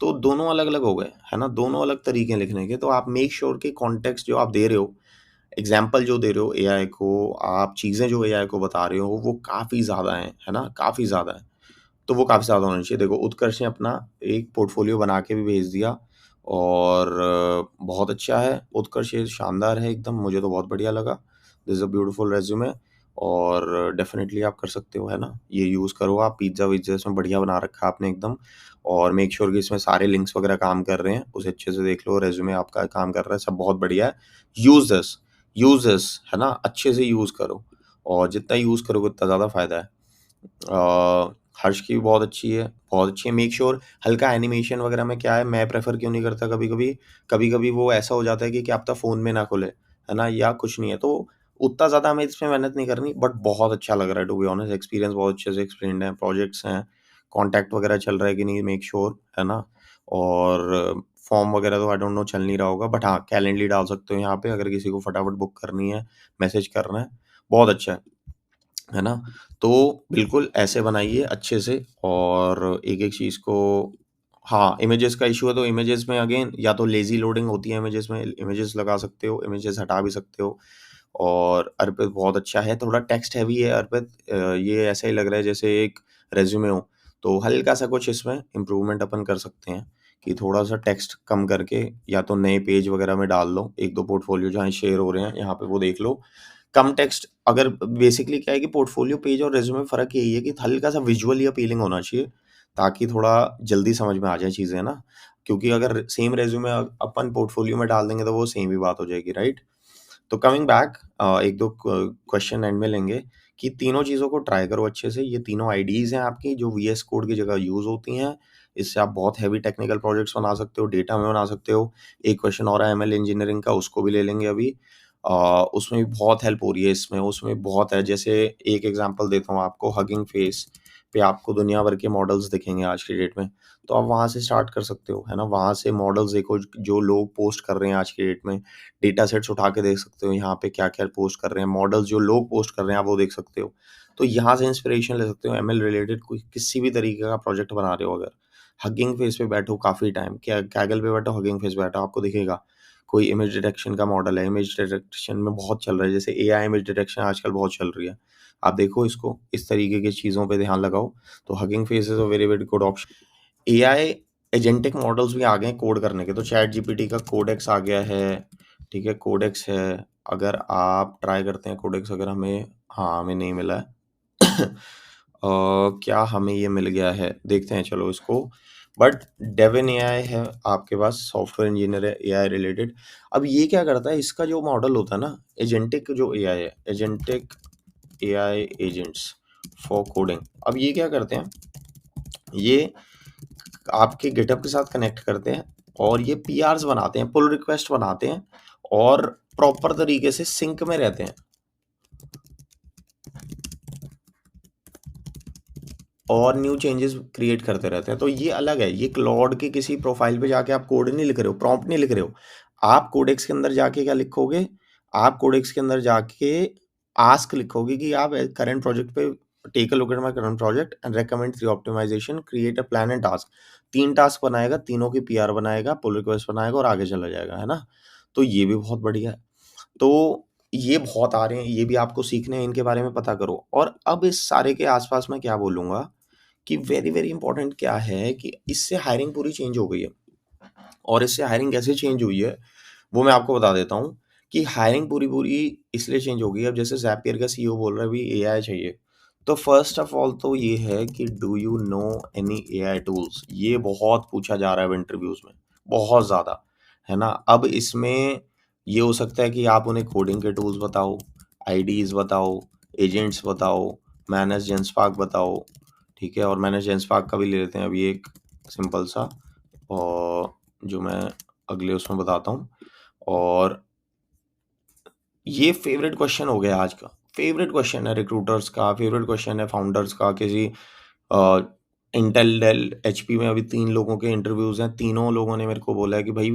तो दोनों अलग-अलग हो गए, है ना? दोनों अलग तरीके हैं लिखने के। तो आप मेक श्योर कि कॉन्टेक्स्ट जो आप दे रहे हो, एग्ज़ाम्पल जो दे रहे हो एआई को, आप चीज़ें जो एआई को बता रहे हो, वो काफ़ी ज़्यादा हैं, है ना? काफ़ी ज़्यादा है। तो वो काफ़ी ज़्यादा होना चाहिए। देखो, उत्कर्ष ने अपना एक पोर्टफ़ोलियो बना के भी भेज दिया, और बहुत अच्छा है। उत्कर्ष ये शानदार है एकदम, मुझे तो बहुत बढ़िया लगा। This is a beautiful resume, और डेफ़िनिटली आप कर सकते हो, है ना? ये यूज़ करो आप, पिज़्ज़ा-विज़्ज़ा इसमें बढ़िया बना रखा है आपने एकदम, और मेक श्योर कि इसमें सारे लिंक्स वग़ैरह काम कर रहे हैं, उसे अच्छे से देख लो, रिज़्यूमे आपका काम कर रहा है, सब बहुत बढ़िया है। यूज़ दिस, है ना? अच्छे से यूज़ करो, और जितना यूज़ करोगे उतना ज़्यादा फ़ायदा है। हर्ष की भी बहुत अच्छी है, बहुत अच्छी है। मेक श्योर हल्का एनिमेशन वगैरह में क्या है, मैं प्रेफ़र क्यों नहीं करता कभी-कभी, कभी-कभी वो ऐसा हो जाता है कि क्या पता फ़ोन में ना खुले, है ना? या कुछ नहीं है, तो उतना ज़्यादा हमें इसमें मेहनत नहीं करनी, बट बहुत अच्छा लग रहा है टू बी ऑनेस्ट, एक्सपीरियंस बहुत अच्छे से एक्सप्लेन्ड है, प्रोजेक्ट्स हैं, कॉन्टैक्ट वगैरह चल रहा है कि नहीं, मेक श्योर, है ना? और फॉर्म वगैरह तो आई डोंट नो चल नहीं रहा होगा, बट हाँ, कैलेंडली डाल सकते हो यहाँ पे अगर किसी को फटाफट बुक करनी है, मैसेज करना है, बहुत अच्छा है ना? तो बिल्कुल ऐसे बनाइए अच्छे से, और एक-एक चीज़ को, हाँ, इमेजेस का इश्यू है तो इमेजेस में अगेन या तो लेज़ी लोडिंग होती है इमेजेस में, इमेजेस लगा सकते हो, इमेजेस हटा भी सकते हो। और अर्पित बहुत अच्छा है, थोड़ा टेक्स्ट हेवी है अर्पित, ये ऐसा ही लग रहा है जैसे एक रिज़्यूमे हो, तो हल्का-सा कुछ इसमें इम्प्रूवमेंट अपन कर सकते हैं कि थोड़ा-सा टेक्स्ट कम करके या तो नए पेज वगैरह में डाल लो, 1-2 पोर्टफ़ोलियो जहाँ शेयर हो रहे हैं, यहाँ पे वो देख लो। कम टेक्स्ट, अगर बेसिकली क्या है कि पोर्टफोलियो पेज और रिज्यूमे में फ़र्क यही है कि हल्का-सा विजुअली अपीलिंग होना चाहिए, ताकि थोड़ा जल्दी समझ में आ जाए चीज़ें ना। क्योंकि अगर सेम रिज्यूमे अपन पोर्टफोलियो में डाल देंगे तो वो सेम ही बात हो जाएगी, राइट? तो कमिंग बैक, 1-2 क्वेश्चन एंड में लेंगे कि तीनों चीज़ों को ट्राई करो अच्छे से। ये तीनों आईडीज़ हैं आपकी जो वीएस कोड की जगह यूज़ होती हैं। इससे आप बहुत हेवी टेक्निकल प्रोजेक्ट्स बना सकते हो, डेटा में बना सकते हो। एक क्वेश्चन और है एमएल इंजीनियरिंग का, उसको भी ले लेंगे अभी। उसमें भी बहुत हेल्प हो रही है इसमें, उसमें बहुत है। जैसे एक एग्ज़ाम्पल देता हूँ आपको, हगिंग फेस पे आपको दुनिया भर के मॉडल्स दिखेंगे आज की डेट में। तो आप वहाँ से स्टार्ट कर सकते हो, है ना? वहाँ से मॉडल्स देखो जो लोग पोस्ट कर रहे हैं आज की डेट में। डेटा सेट्स उठा के देख सकते हो यहाँ पे क्या-क्या पोस्ट कर रहे हैं, मॉडल्स जो लोग पोस्ट कर रहे हैं आप वो देख सकते हो। तो यहाँ से इंस्पिरेशन ले सकते हो, एमएल रिलेटेड कोई किसी भी तरीके का प्रोजेक्ट बना रहे हो अगर। हगिंग फेस पे बैठो काफ़ी टाइम, क्या कैगल पे बैठो, हगिंग फेस पे बैठो, आपको दिखेगा। कोई इमेज डिटेक्शन का मॉडल है, इमेज डिटेक्शन में बहुत चल रहा है, जैसे एआई इमेज डिटेक्शन आजकल बहुत चल रही है। आप देखो इसको, इस तरीके की चीज़ों पे ध्यान लगाओ, तो hugging face is a very, very good option. AI agentic models भी आ गए हैं कोड करने के, तो चैट जीपीटी का कोडेक्स आ गया है, ठीक है? कोडेक्स है, अगर आप ट्राई करते हैं कोडेक्स, अगर हमें, हाँ, हमें नहीं मिला है। क्या हमें ये मिल गया है? देखते हैं चलो इसको। बट डेविन एआई है आपके पास, सॉफ्टवेयर इंजीनियर है एआई रिलेटेड। अब ये क्या करता है, इसका जो मॉडल होता है ना, एजेंटिक जो एआई है, agentic AI agents for coding. अब ये क्या करते हैं, ये आपके गिटहब के साथ कनेक्ट करते हैं और ये पीआरस बनाते हैं, पुल रिक्वेस्ट बनाते हैं और प्रॉपर तरीके से सिंक में रहते हैं और न्यू चेंजेस क्रिएट करते रहते हैं। तो ये अलग है, ये क्लॉड के किसी प्रोफाइल पे जाके आप कोड नहीं लिख रहे हो, प्रॉम्प्ट नहीं लिख रहे हो। आप कोडेक्स के अंदर जाके क्या लिखोगे, आप कोडेक्स के अंदर जाके आस्क लिखोगे कि आप करंट प्रोजेक्ट पे take a look at my current project and recommend 3 optimisation, create a plan and task. 3 task बनाएगा, तीनों की पीआर बनाएगा, पुल रिक्वेस्ट बनाएगा और आगे चला जाएगा, है ना? तो ये भी बहुत बढ़िया है। तो ये बहुत आ रहे हैं, ये भी आपको सीखने हैं, इनके बारे में पता करो। और अब इस सारे के आस-पास मैं क्या बोलूँगा कि वेरी, वेरी इंपॉर्टेंट क्या है कि इससे हायरिंग पूरी चेंज हो गई है। और इससे हायरिंग कैसे चेंज हुई है, वो मैं आपको बता देता हूँ कि हायरिंग पूरी-पूरी इसलिए चेंज हो गई है। अब जैसे ज़ैपियर का सीईओ बोल रहा है, अभी एआई चाहिए। तो फर्स्ट ऑफ ऑल तो ये है कि do you know any AI tools? ये बहुत पूछा जा रहा है अब इंटरव्यूज़ में, बहुत ज़्यादा, है ना? अब इसमें ये हो सकता है कि आप उन्हें कोडिंग के टूल्स बताओ, आईडीज़ बताओ, एजेंट्स बताओ, मैनेज जेनस्पार्क बताओ, ठीक है? और मैनेज जेनस्पार्क का भी ले लेते हैं अभी एक सिंपल सा, और जो मैं अगले उसमें बताता हूँ। और ये फेवरेट क्वेश्चन हो गया आज का, फेवरेट क्वेश्चन है रिक्रूटर्स का, फेवरेट क्वेश्चन है फाउंडर्स का। किसी इंटेल, डेल, एचपी में अभी 3 लोगों के इंटरव्यूज़ हैं, तीनों लोगों ने मेरे को बोला है कि भाई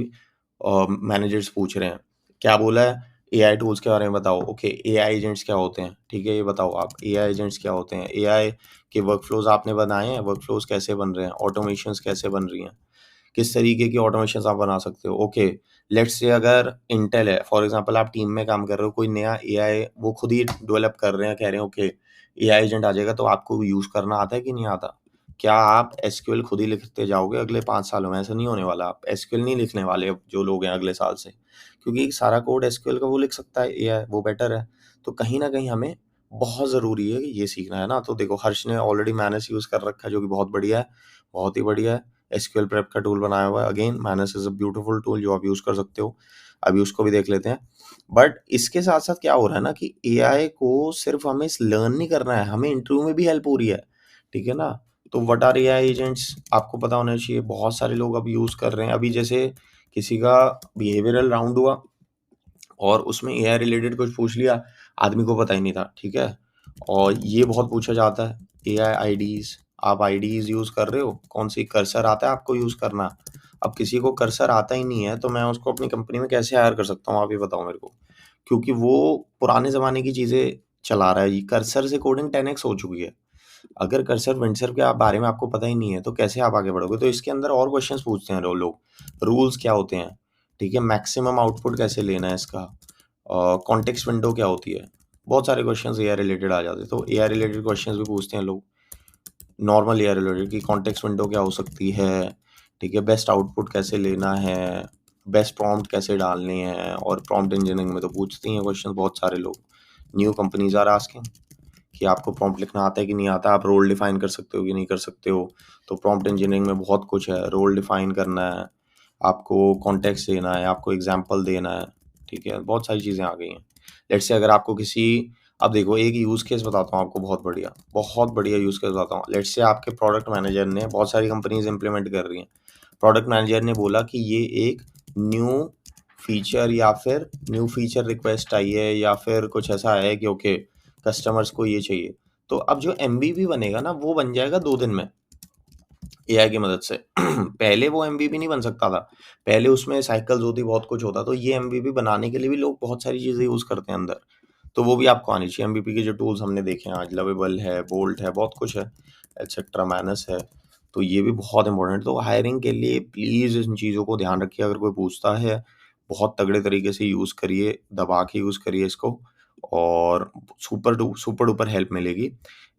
मैनेजर्स पूछ रहे हैं। क्या बोला है? एआई टूल्स के बारे में बताओ। ओके, एआई एजेंट्स क्या होते हैं? ठीक है, ये बताओ आप एआई एजेंट्स क्या होते हैं? एआई के वर्कफ्लोज़ आपने बनाए हैं, वर्कफ्लोज़ कैसे बन रहे हैं? ऑटोमेशंस कैसे बन रही हैं? किस तरीके की ऑटोमेशंस आप बना सकते हो? ओके, लेट्स से अगर इंटेल है, फॉर एग्ज़ाम्पल आप टीम में काम कर रहे हो, कोई नया एआई वो खुद ही डेवलप कर रहे हैं, कह रहे हैं ओके, एआई एजेंट आ जाएगा, तो आपको यूज़ करना आता है कि नहीं आता? क्या आप एसक्यूएल खुद ही लिखते जाओगे अगले 5 सालों में? ऐसा नहीं होने वाला। आप एसक्यूएल नहीं लिखने वाले अब जो लोग हैं अगले साल से, क्योंकि सारा कोड एसक्यूएल का वो लिख सकता है एआई, वो बेटर है। तो कहीं न कहीं हमें बहुत ज़रूरी है कि ये सीखना, है ना? तो देखो, हर्ष ने ऑलरेडी मैनेज यूज़ कर रखा है, जो कि बहुत बढ़िया है, बहुत ही बढ़िया है। एसक्यूएल प्रेप का टूल बनाया हुआ है। Again manage is a beautiful tool जो आप यूज़ कर सकते हो। अभी उसको भी देख लेते हैं। बट इसके साथ-साथ क्या हो रहा है ना कि एआई को सिर्फ़ हमें लर्न नहीं करना है, हमें इंटरव्यू में भी हेल्प हो रही है। ठीक है ना? तो व्हाट आर एआई एजेंट्स, आपको पता होना चाहिए। बहुत सारे लोग अब यूज़ कर रहे हैं। अभी जैसे किसी का बिहेवियरल राउंड हुआ और उसमें एआई रिलेटेड कुछ पूछ लिया, आदमी को पता ही नहीं था, ठीक है? और ये बहुत पूछा जाता है, एआई आईडीज़, आप आईडीज़ यूज़ कर रहे हो? कौन-सी कर्सर आता है आपको यूज़ करना? अब किसी को कर्सर आता ही नहीं है, तो मैं उसको अपनी कंपनी में कैसे हायर कर सकता हूँ, आप ये बताओ मेरे को? क्योंकि वो पुराने ज़माने की चीज़ें चला रहा है। ये कर्सर से कोडिंग 10x हो चुकी है। अगर कर्सर-वर्सर के बारे में आपको पता ही नहीं है, तो कैसे आप आगे बढ़ोगे? तो इसके अंदर और क्वेश्चंस पूछते हैं लोग, रूल्स क्या होते हैं? ठीक है, मैक्सिमम आउटपुट कैसे लेना है इसका? कॉन्टेक्स्ट विंडो क्या होती है? बहुत सारे क्वेश्चंस एआई रिलेटेड आ जाते हैं, तो एआई रिलेटेड क्वेश्चंस भी पूछते हैं लोग। नॉर्मल एआई रिलेटेड कि कॉन्टेक्स्ट विंडो क्या हो सकती है? ठीक है, बेस्ट आउटपुट कैसे लेना है? बेस्ट प्रॉम्प्ट कैसे डालने हैं? और प्रॉम्प्ट इंजीनियरिंग में तो पूछते ही हैं क्वेश्चन बहुत सारे लोग। न्यू कंपनीज़ आर आस्किंग कि आपको प्रॉम्प्ट लिखना आता है कि नहीं आता? आप रोल डिफाइन कर सकते हो कि नहीं कर सकते हो? तो प्रॉम्प्ट इंजीनियरिंग में बहुत कुछ है, रोल डिफाइन करना है, आपको कॉन्टेक्स्ट देना है, आपको एग्ज़ाम्पल देना है, ठीक है? बहुत सारी चीज़ें आ गई हैं। लेट्स से अगर आपको किसी, अब देखो एक यूज़ केस बताता हूँ आपको, बहुत बढ़िया यूज़ केस बताता हूँ। लेट्स से आपके प्रोडक्ट मैनेजर ने, बहुत सारी कंपनीज़ इम्प्लीमेंट कर रही हैं। प्रोडक्ट मैनेजर ने बोला कि ये एक न्यू फीचर या फिर न्यू फीचर रिक्वेस्ट आई है या फिर कुछ ऐसा है कि ओके, कस्टमर्स को ये चाहिए। तो अब जो एमवीपी बनेगा ना, वो बन जाएगा 2 दिन में एआई की मदद से। पहले वो एमवीपी नहीं बन सकता था। पहले उसमें साइकिल्स होती, बहुत कुछ होता। तो ये एमवीपी बनाने के लिए भी लोग बहुत सारी चीज़ें यूज़ करते हैं अंदर। तो वो भी आपको आनी चाहिए। एमवीपी के जो टूल्स हमने देखे हैं आज, लवेबल है, बोल्ट है, बहुत कुछ है, एटसेट्रा, मैनस है। तो ये भी बहुत इम्पोर्टेंट। तो हायरिंग के लिए प्लीज़ इन चीज़ों को ध्यान रखिए। अगर कोई पूछता है, बहुत तगड़े तरीके से यूज़ करिए, दबा के यूज़ करिए इसको, और सुपर डुपर हेल्प मिलेगी।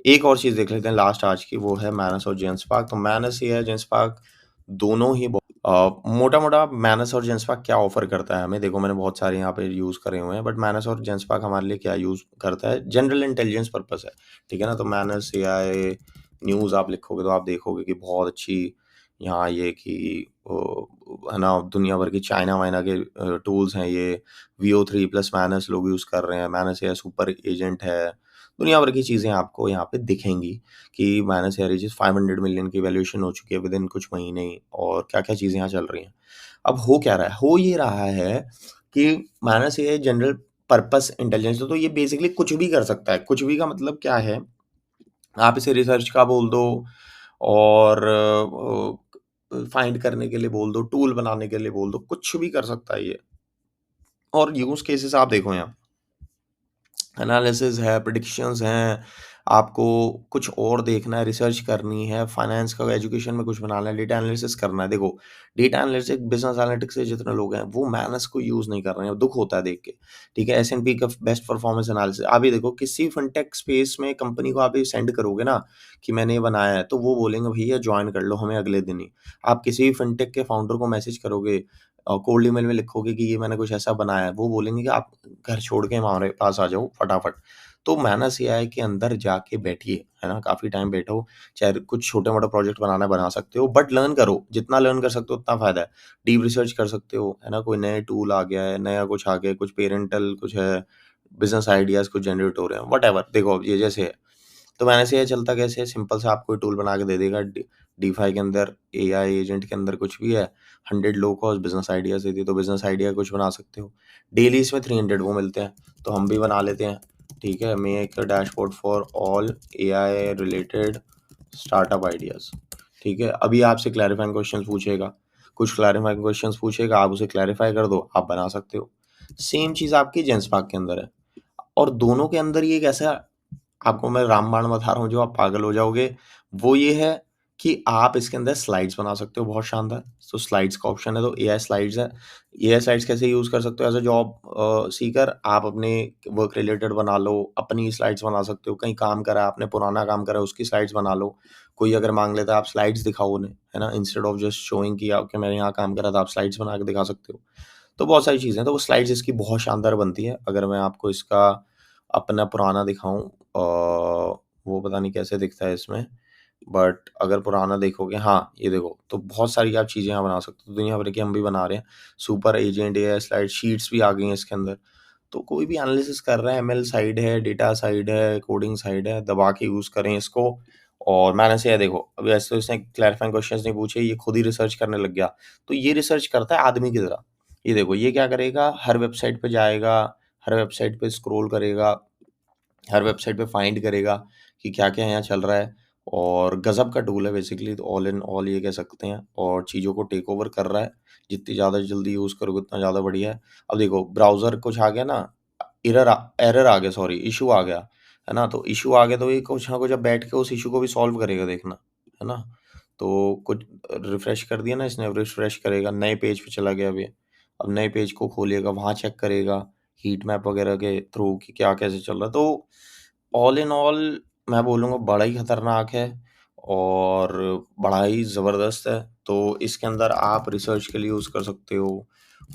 एक और चीज़ देख लेते हैं लास्ट आज की, वो है मैनस और जेनस्पार्क। तो मैनस ही है, जेनस्पार्क दोनों ही मोटा-मोटा मैनस और जेनस्पार्क क्या ऑफ़र करता है हमें, देखो मैंने बहुत सारे यहाँ पे यूज़ करे हुए हैं, बट मैनस और जेनस्पार्क हमारे लिए क्या यूज़ करता है, जनरल इंटेलिजेंस पर्पस है, ठीक है ना? तो मैनस एआई न्यूज़ आप लिखोगे तो आप देखोगे कि बहुत अच्छी यहाँ ये कि है ना, दुनिया भर की चाइना-वाइना के टूल्स हैं ये, वीओ3 प्लस मैनस लोग यूज़ कर रहे हैं, मैनस एआई सुपर एजेंट है, दुनिया भर की चीज़ें आपको यहाँ पे दिखेंगी कि माइनस एवरेज 500 मिलियन की वैल्यूएशन हो चुकी है विदिन कुछ महीने ही, और क्या-क्या चीज़ें यहाँ चल रही हैं। अब हो क्या रहा है? हो ये रहा है कि माइनस ये जनरल पर्पस इंटेलिजेंस, तो ये बेसिकली कुछ भी कर सकता है। कुछ भी का मतलब क्या है? आप इसे रिसर्च का बोल दो, और फाइंड करने के लिए बोल दो, टूल बनाने के लिए बोल दो, कुछ भी कर सकता है ये। और यूज़ केसेस आप देखो यहाँ, एनालिसिस है, प्रेडिक्शंस हैं, आपको कुछ और देखना है, रिसर्च करनी है, फाइनेंस का एजुकेशन में कुछ बनाना है, डेटा एनालिसिस करना है। देखो, डेटा एनालिटिक्स, बिज़नेस एनालिटिक्स से जितने लोग हैं, वो मैथ्स को यूज़ नहीं कर रहे हैं, दुःख होता है देख के, ठीक है? एस-एंड-पी का बेस्ट परफॉर्मेंस एनालिसिस, आप ये देखो किसी फिनटेक स्पेस में कंपनी को आप ये सेंड करोगे ना कि मैंने ये बनाया है, तो वो बोलेंगे भैया जॉइन कर लो हमें अगले दिन ही। आप किसी भी फिनटेक के फाउंडर को मैसेज करोगे, कोल्ड ईमेल में लिखोगे कि ये मैंने कुछ ऐसा बनाया है, वो बोलेंगे कि आप घर छोड़ के हमारे पास आ जाओ फटाफट। तो मेहनत ये है कि अंदर जाके बैठिए, है ना? काफ़ी टाइम बैठो, चाहे कुछ छोटे-मोटे प्रोजेक्ट बनाना है, बना सकते हो, बट लर्न करो, जितना लर्न कर सकते हो उतना फ़ायदा है। डीप रिसर्च कर सकते हो, है ना? कोई नए टूल आ गया है, नया कुछ आ गया है, कुछ पेरेंटल कुछ है, बिज़नेस आइडियाज़ कुछ जनरेट हो रहे हैं, व्हाटएवर। देखो अब ये जैसे है, तो मैंने से ये चलता कैसे है, सिंपल सा आपको टूल बना के दे देगा, डीफाई के अंदर, एआई एजेंट के अंदर कुछ भी है, 100 लो कॉस्ट बिज़नेस आइडियाज़ देती है, तो बिज़नेस आइडिया कुछ बना सकते हो। डेली इसमें 300 वो मिलते हैं, तो हम भी बना लेते हैं, ठीक है? Make a dashboard for all AI related startup ideas, ठीक है? अभी आपसे क्लैरिफाइंग क्वेश्चंस पूछेगा, कुछ क्लैरिफाइंग क्वेश्चंस पूछेगा, आप उसे क्लैरिफाई कर दो, आप बना सकते हो। सेम चीज़ आपकी जेंसमार्क के अंदर है, और दोनों के अंदर ये एक ऐसा, आपको मैं रामबाण बता रहा हूँ जो आप पागल हो जाओगे, वो ये है कि आप इसके अंदर स्लाइड्स बना सकते हो बहुत शानदार। तो स्लाइड्स का ऑप्शन है, तो एआई स्लाइड्स है। एआई स्लाइड्स कैसे यूज़ कर सकते हो एज़ अ जॉब सीकर, आप अपने वर्क रिलेटेड बना लो, अपनी स्लाइड्स बना सकते हो, कहीं काम करा है आपने, पुराना काम करा है, उसकी स्लाइड्स बना लो। कोई अगर माँग लेता है आप स्लाइड्स दिखाओ उन्हें, है ना? इंस्टेड ऑफ जस्ट शोइंग कि आप कि मैंने यहाँ काम करा था, आप स्लाइड्स बना के दिखा सकते हो। तो बहुत सारी चीज़ें हैं, तो वो स्लाइड्स इसकी बहुत शानदार बनती है। अगर मैं आपको इसका अपना पुराना दिखाऊँ, वो पता नहीं कैसे दिखता है इसमें, बट अगर पुराना देखोगे, हाँ, ये देखो, तो बहुत सारी आप चीज़ें यहाँ बना सकते हो, दुनिया भर की हम भी बना रहे हैं। Super agent AI slide sheets भी आ गई हैं इसके अंदर। तो कोई भी एनालिसिस कर रहा है, एमएल साइड है, डेटा साइड है, कोडिंग साइड है, दबा के यूज़ करें इसको। और मैंने से ये देखो, अभी ऐसे तो इसने क्लैरिफाइंग क्वेश्चंस नहीं पूछे, ये खुद ही रिसर्च करने लग गया। तो ये रिसर्च करता है आदमी की तरह। ये देखो, ये क्या करेगा, हर वेबसाइट पे जाएगा, हर वेबसाइट पे स्क्रॉल करेगा, हर वेबसाइट पे फाइंड करेगा कि क्या-क्या यहाँ चल रहा है, और गज़ब का टूल है बेसिकली, तो ऑल इन ऑल ये कह सकते हैं, और चीज़ों को टेक ओवर कर रहा है। जितनी ज़्यादा जल्दी यूज़ करोगे उतना ज़्यादा बढ़िया है। अब देखो, ब्राउज़र कुछ आ गया ना, एरर आ गया, सॉरी, इश्यू आ गया, है ना? तो इश्यू आ गया, तो ये कुछ ना कुछ अब बैठ के उस इश्यू को भी सॉल्व करेगा, देखना, है ना? तो कुछ रिफ्रेश कर दिया ना इसने, रिफ्रेश करेगा, नए पेज पे चला गया अब ये। अब नए पेज को खोलेगा, वहाँ चेक करेगा हीट मैप वगैरह के थ्रू कि क्या कैसे चल रहा है। तो ऑल इन ऑल मैं बोलूँगा बड़ा ही खतरनाक है, और बड़ा ही ज़बरदस्त है। तो इसके अंदर आप रिसर्च के लिए यूज़ कर सकते हो,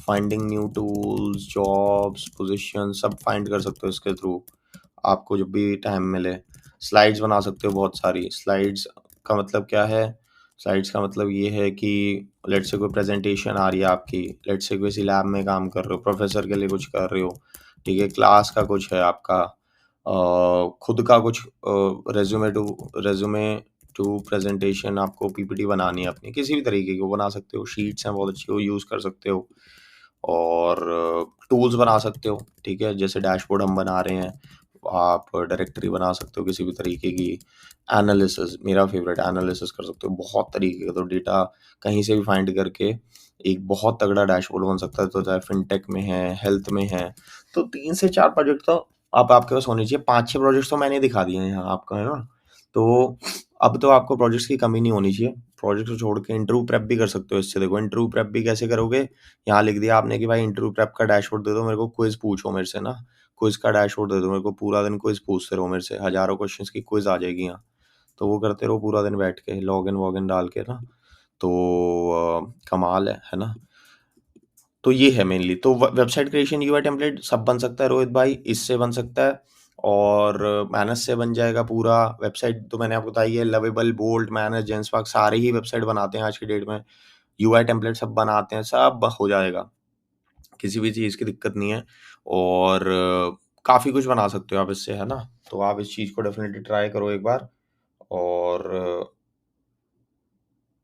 finding new tools, jobs, position सब फाइंड कर सकते हो इसके थ्रू, आपको जब भी टाइम मिले। स्लाइड्स बना सकते हो बहुत सारी। स्लाइड्स का मतलब क्या है? स्लाइड्स का मतलब ये है कि लेट्स से कोई प्रेज़ेंटेशन आ रही है आपकी, लेट्स से किसी लैब में काम कर रहे हो, प्रोफ़ेसर के लिए कुछ कर रहे हो, ठीक है? क्लास का कुछ है आपका, खुद का कुछ रेज़्यूमे टू प्रेज़ेंटेशन, आपको पीपीटी बनानी है अपनी, किसी भी तरीके की वो बना सकते हो। शीट्स हैं बहुत अच्छी, वो यूज़ कर सकते हो, और टूल्स बना सकते हो, ठीक है? जैसे डैशबोर्ड हम बना रहे हैं, आप डायरेक्टरी बना सकते हो किसी भी तरीके की। एनालिसिस मेरा फ़ेवरेट, एनालिसिस कर सकते हो बहुत तरीके का, तो डेटा कहीं से भी फाइंड करके एक बहुत तगड़ा डैशबोर्ड बन सकता है, तो चाहे फ़िनटेक में है, हेल्थ में है। तो 3 से 4 प्रोजेक्ट तो अब आपके पास होने चाहिए, 5-6 प्रोजेक्ट्स तो मैंने दिखा दिए हैं यहाँ आपको, है ना? तो अब तो आपको प्रोजेक्ट्स की कमी नहीं होनी चाहिए। प्रोजेक्ट को छोड़ के इंटरव्यू प्रेप भी कर सकते हो इससे, देखो इंटरव्यू प्रेप भी कैसे करोगे, यहाँ लिख दिया आपने कि भाई इंटरव्यू प्रेप का डैशबोर्ड दे दो मेरे को, क्विज़ पूछो मेरे से ना, क्विज़ का डैशबोर्ड दे दो मेरे को, पूरा दिन क्विज़ पूछते रहो मेरे से, हज़ारों क्वेश्चंस की क्विज़ आ जाएगी यहाँ। तो वो करते रहो पूरा दिन बैठ के, लॉगिन-वॉगिन डाल के ना, तो कमाल है ना? तो ये है मेनली, तो वेबसाइट क्रिएशन, यूआई टेम्पलेट सब बन सकता है रोहित भाई, इससे बन सकता है, और मैनेज से बन जाएगा पूरा। वेबसाइट तो मैंने आपको बताई है, लवेबल, बोल्ट, मैनेज, जेंसपार्क सारे ही वेबसाइट बनाते हैं आज की डेट में, यूआई टेम्पलेट सब बनाते हैं, सब हो जाएगा, किसी भी चीज़ की दिक्कत नहीं है, और काफ़ी कुछ बना सकते हो आप इससे, है ना? तो आप इस चीज़ को डेफ़िनेटली ट्राई करो एक बार, और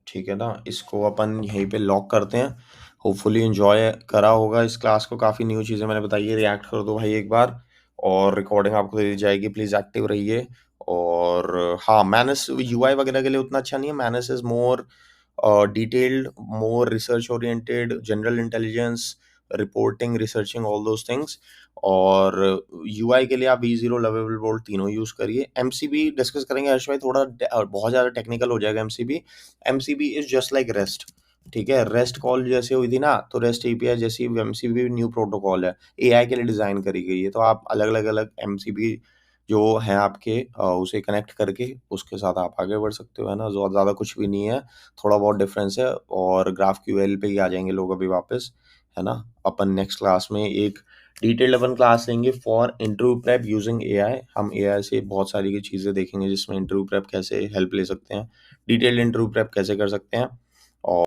ठीक है ना? इसको अपन यहीं पे लॉक करते हैं। होपफुली एन्जॉय करा होगा इस क्लास को, काफ़ी न्यू चीज़ें मैंने बताई है, रिएक्ट कर दो भाई एक बार, और रिकॉर्डिंग आपको दे दी जाएगी, प्लीज़ एक्टिव रहिए। और हाँ, मैनेज यूआई वगैरह के लिए उतना अच्छा नहीं है, manage is more detailed, more research oriented, general intelligence, reporting, researching, all those things. और यूआई के लिए आप वी0, लवेबल बोल्ट तीनों यूज़ करिए। एमसीबी डिस्कस करेंगे हर्ष भाई, थोड़ा बहुत ज़्यादा टेक्निकल हो जाएगा MCB. MCB is just like rest, ठीक है? रेस्ट कॉल जैसे हुई थी ना, तो रेस्ट एपीआई जैसी एमसीबी न्यू प्रोटोकॉल है, एआई के लिए डिज़ाइन करी गई है। तो आप अलग-अलग एमसीबी जो है आपके उसे कनेक्ट करके उसके साथ आप आगे बढ़ सकते हो, है ना? ज़्यादा कुछ भी नहीं है, थोड़ा बहुत डिफरेंस है। और ग्राफक्यूएल पे ही आ जाएंगे लोग अभी वापस, है ना? अपन नेक्स्ट क्लास में एक डिटेल्ड अपन क्लास लेंगे for interview prep using AI. हम एआई से बहुत सारी की चीज़ें देखेंगे जिसमें इंटरव्यू प्रेप कैसे हेल्प ले सकते हैं, डिटेल्ड इंटरव्यू प्रेप कैसे कर सकते हैं।